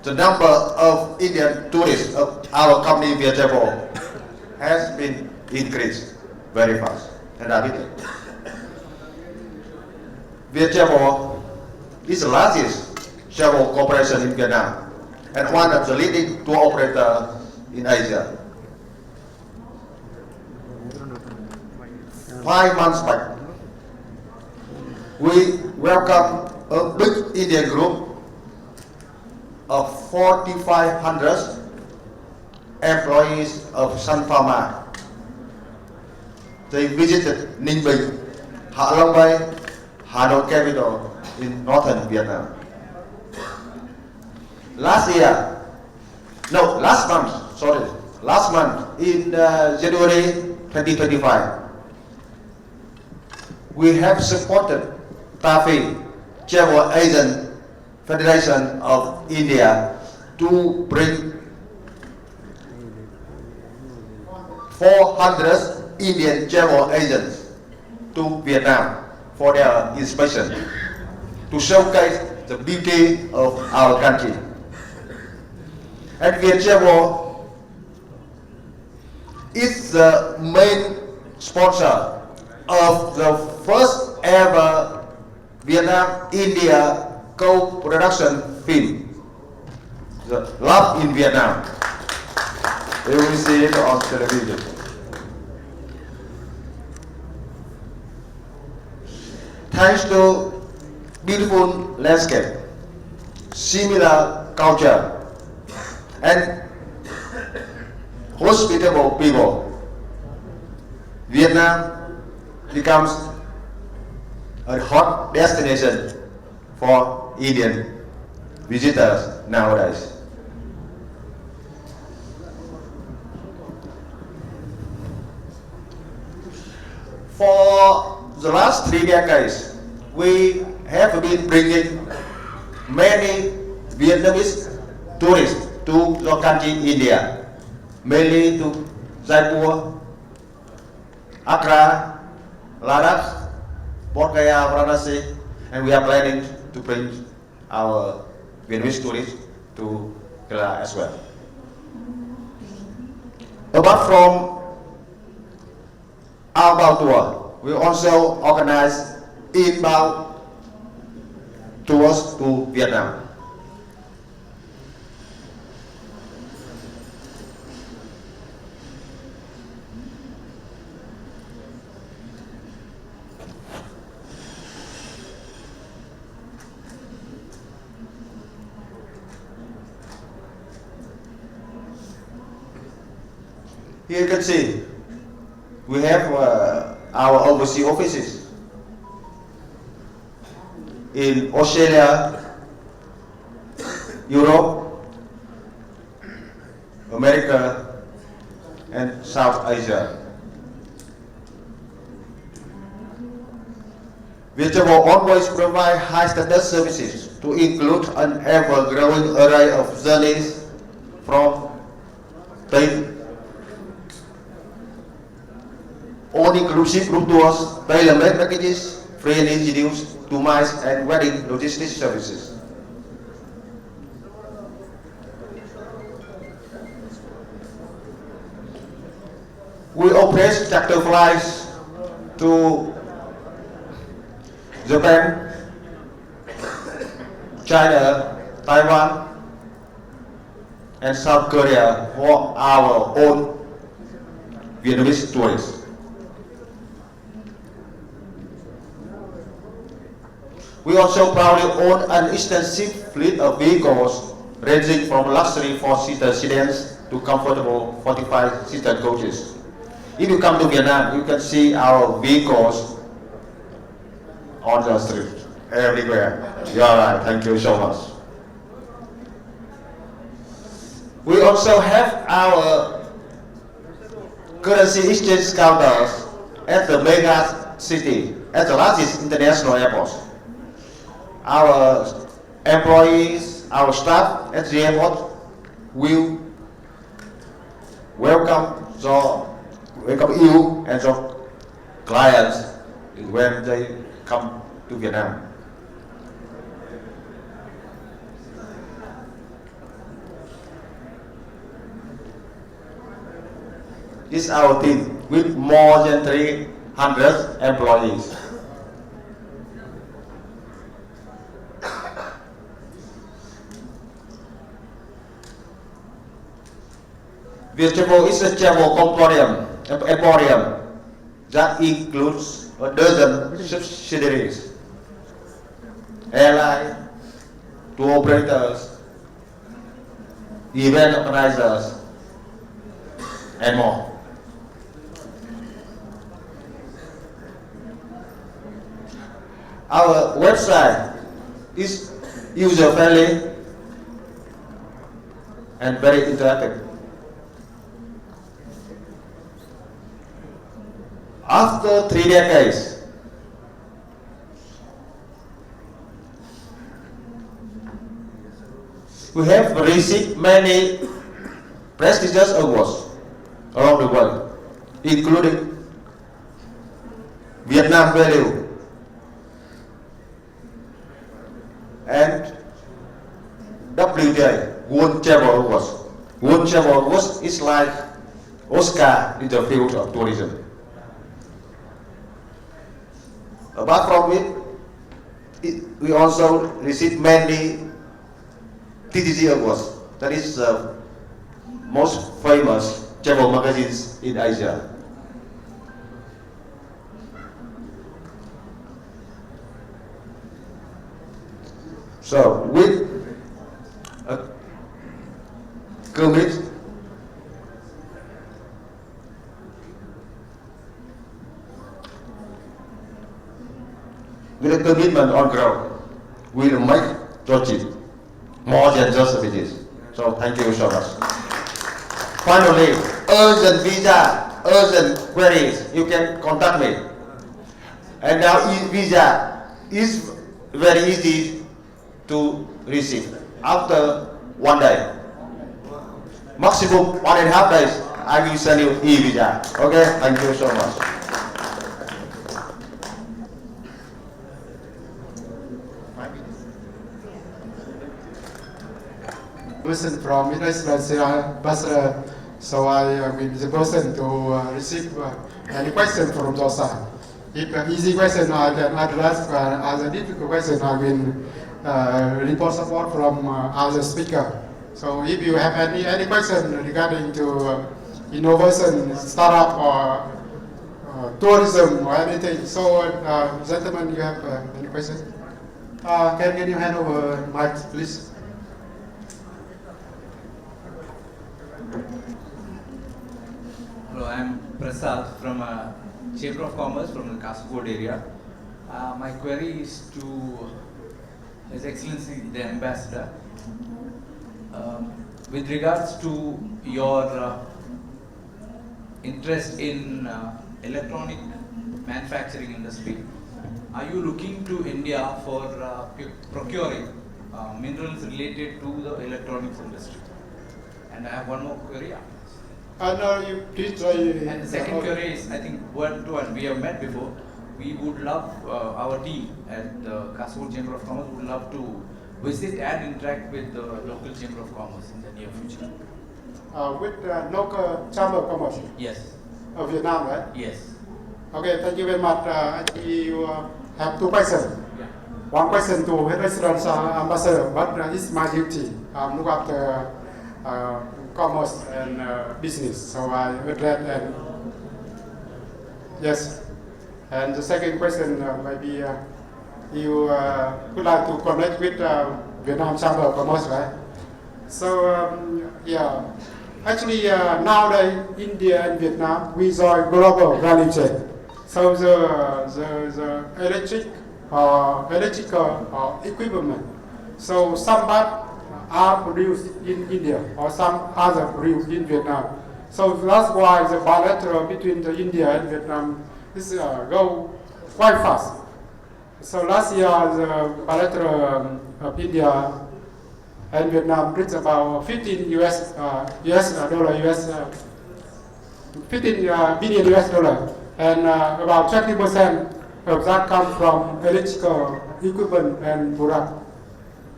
the number of Indian tourists of our company Vietjet has been increased very fast and rapidly. Vietjet is the largest travel corporation in Vietnam and one of the leading tour operators in Asia. 5 months back, we welcomed a big Indian group of 4,500 employees of Sun Pharma. They visited Ninh Bình, Hạ Long Bay, Hanoi capital in northern Vietnam. Last month in January 2025, we have supported TAFE, Travel Agent Federation of India, to bring 400 Indian travel agents to Vietnam for their inspection to showcase the beauty of our country. And Viettravel is the main sponsor of the first ever Vietnam-India co-production film, The Love in Vietnam. You will see it on television. Thanks to beautiful landscape, similar culture, and hospitable people, Vietnam becomes a hot destination for Indian visitors nowadays. For the last 3 decades, we have been bringing many Vietnamese tourists to the country India, mainly to Jaipur, Accra, Ladakh, Bodh Gaya, Varanasi, and we are planning to bring our Vietnamese tourists to Kerala as well. Apart from outbound tour, we also organize inbound tours to Vietnam. Here you can see we have our overseas offices in Australia, Europe, America, and South Asia. Vietjet always provide high standard services to include an ever-growing array of journeys from all-inclusive group tours, tailor-made packages, free and easy deals, to MICE and wedding logistics services. We operate charter flights to Japan, China, Taiwan, and South Korea for our own Vietnamese tourists. We also proudly own an extensive fleet of vehicles ranging from luxury 4-seater sedans to comfortable 45-seater coaches. If you come to Vietnam, you can see our vehicles on the street, everywhere. You are right, thank you so much. We also have our currency exchange counters at the mega city, at the largest international airports. Our employees, our staff at the airport will welcome you and your clients when they come to Vietnam. This is our team with more than 300 employees. Viettravel is a travel emporium that includes a dozen subsidiaries, airlines, tour operators, event organizers, and more. Our website is user-friendly and very interactive. After 3 decades, we have received many prestigious awards around the world, including Vietnam Value and WTA, World Travel Awards. World Travel Awards is like Oscar in the field of tourism. Apart from it, we also received many TTG awards. That is the most famous travel magazines in Asia. So with a commit with a commitment on ground, we'll make Georgia more than just a visit. So thank you so much. Finally, urgent visa, urgent queries, you can contact me. And now visa is very easy to receive after 1 day. Maximum 1.5 days, I will send you e-visa. Okay, thank you so much. Person from International Ambassador, so I will be the person to receive any question from your side. If an easy question I can address, as a difficult question I will report support from other speaker. So if you have any question regarding to innovation, startup or tourism or anything, so gentlemen, you have any question? Can you hand over mic, please? Hello, I'm Prasad from Chamber of Commerce from the Kasaragod area. My query is to His Excellency the Ambassador. With regards to your interest in electronic manufacturing industry, are you looking to India for procuring minerals related to the electronics industry? And I have one more query. No, you please try. And the second query is, I think, one-to-one. We have met before. We would love, our team at the Kasaragod Chamber of Commerce would love to visit and interact with the local Chamber of Commerce in the near future. With local Chamber of Commerce? Yes. Of Vietnam, right? Yes. Okay, thank you very much. Actually, you have 2 questions. Yeah. One question to His Excellency Ambassador, but it's my duty. Look after commerce and business, so I would read and yes. And the second question, maybe you would like to connect with Vietnam Chamber of Commerce, right? So yeah, actually nowadays India and Vietnam we join global value chain. So the electrical equipment. So some parts are produced in India or some other produced in Vietnam. So that's why the bilateral between the India and Vietnam is go quite fast. So last year the bilateral of India and Vietnam reached about 15 billion US dollar, and about 20% of that comes from electrical equipment and product.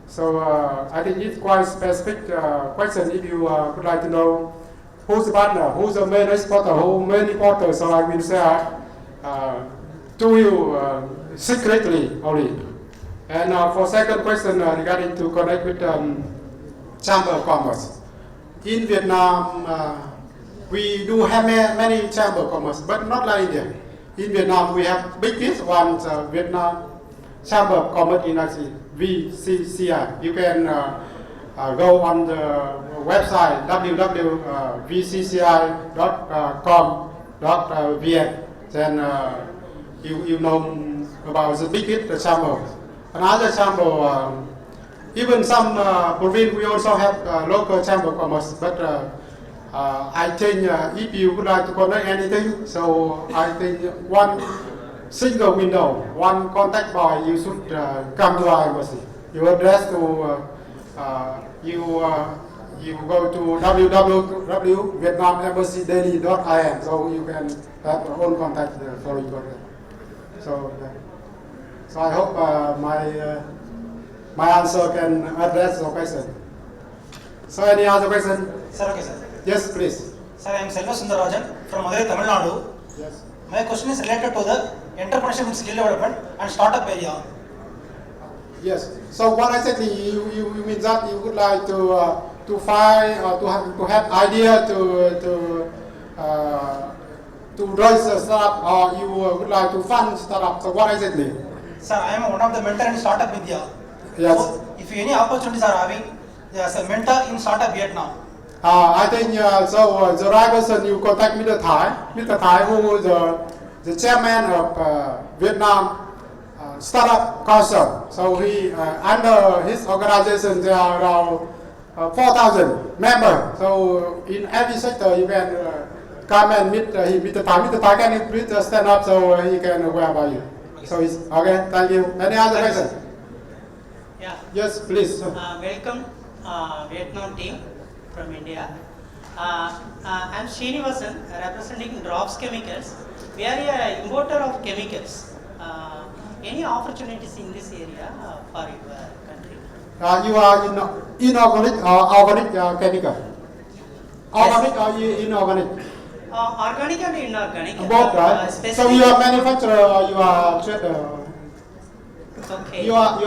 So I think it's quite specific question. If you would like to know who's the partner, who's the main exporter, who main importer, so I will say to you secretly only. And for second question regarding to connect with Chamber of Commerce. In Vietnam, we do have many Chamber of Commerce, but not like India. In Vietnam, we have biggest one, Vietnam Chamber of Commerce Industry, VCCI. You can go on the website www.vcci.com.vn. Then you know about the biggest chamber. Another chamber, even some province we also have local chamber of commerce, but I think if you would like to connect anything, so I think one single window, one contact point, you should come to our embassy. You address to you go to www.vietnamembassydaily.in, so you can have your own contact for you. So I hope my answer can address your question. So any other question? Sir, okay, sir. Yes, please. Sir, I am Selva Sundarajan from Madurai, Tamil Nadu. Yes. My question is related to the entrepreneurship and skill development and startup area. Yes. So what exactly you mean that you would like to find or to have idea to raise a startup, or you would like to fund startup? So what exactly? Sir, I am one of the mentor in Startup India. Yes. So if any opportunities are having, as a mentor in Startup Vietnam. I think so. The right person you contact Mr. Thai, who is the chairman of Vietnam Startup Council. So he under his organization there are around 4,000 members. So in every sector you can come and meet him. Mr. Thai. Mr. Thai, can you please stand up so he can aware about you? So it's okay. Thank you. Any other question? Yeah. Yes, please. Welcome, Vietnam team from India. I'm Srinivasan, representing Drops Chemicals. We are an importer of chemicals. Any opportunities in this area for your country? You are inorganic or organic chemical? Organic or inorganic? Organic and inorganic. Both, right? So you are manufacturer or you are trader? Okay. You are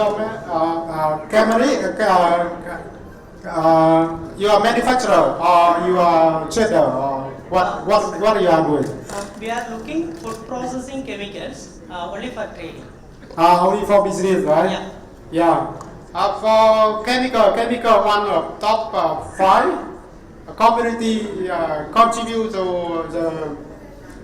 you are manufacturer or you are trader, or what you are doing? We are looking food processing chemicals only for trading. Only for business, right? Yeah. For chemical one of top 5 community contribute to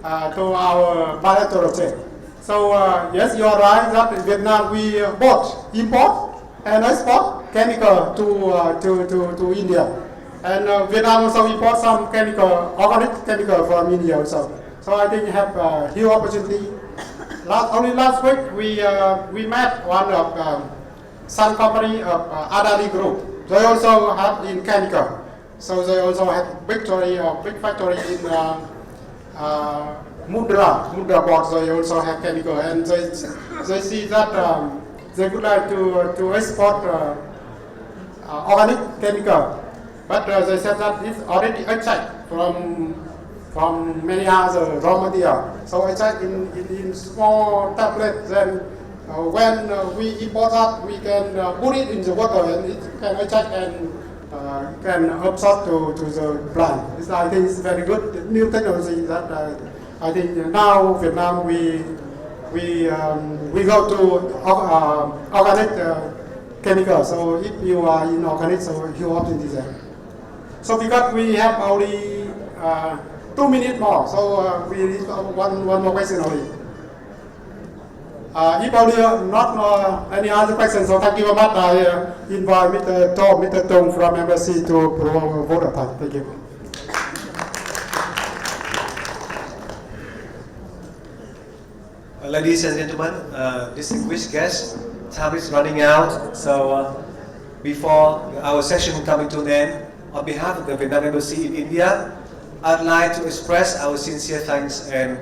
our bilateral trade. So yes, you are right that in Vietnam we both import and export chemical to India, and Vietnam also import some organic chemical from India also. So I think you have a huge opportunity. Only last week we met one of some company of Adani Group. They also have in chemical, so they also have big factory in Mundra port. They also have chemical, and they see that they would like to export organic chemical, but they said that it's already extracted from many other raw material. So extract in small tablets. Then when we import that, we can put it in the water and it can extract and can absorb to the plant. I think it's very good new technology that I think now Vietnam we go to organic chemical. So if you are in organic, so you option this. So because we have only 2 minutes more, so we need one more question only. If only not any other questions, so thank you very much. I invite Mr. Tong from Embassy to provide a vote of time. Thank you. Ladies and gentlemen, distinguished guests, time is running out. So before our session coming to an end, on behalf of the Vietnam Embassy in India, I'd like to express our sincere thanks and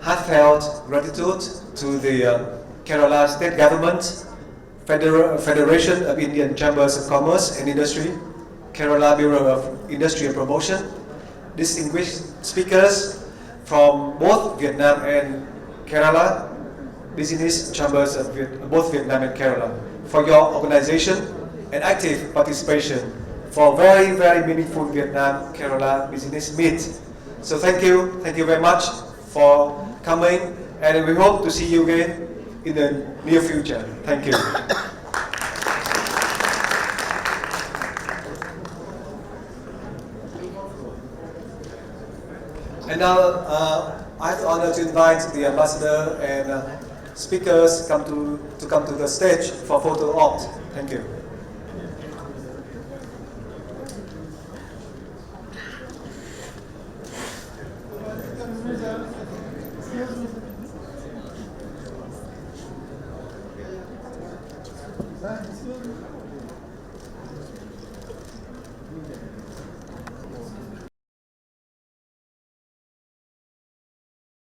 heartfelt gratitude to the Kerala State Government, Federation of Indian Chambers of Commerce and Industry, Kerala Bureau of Industry and Promotion, distinguished speakers from both Vietnam and Kerala, business chambers of both Vietnam and Kerala, for your organization and active participation for very, very meaningful Vietnam-Kerala business meet. So thank you very much for coming, and we hope to see you again in the near future. Thank you. And now I have the honor to invite the ambassador and speakers to come to the stage for photo opt. Thank you. Thank you.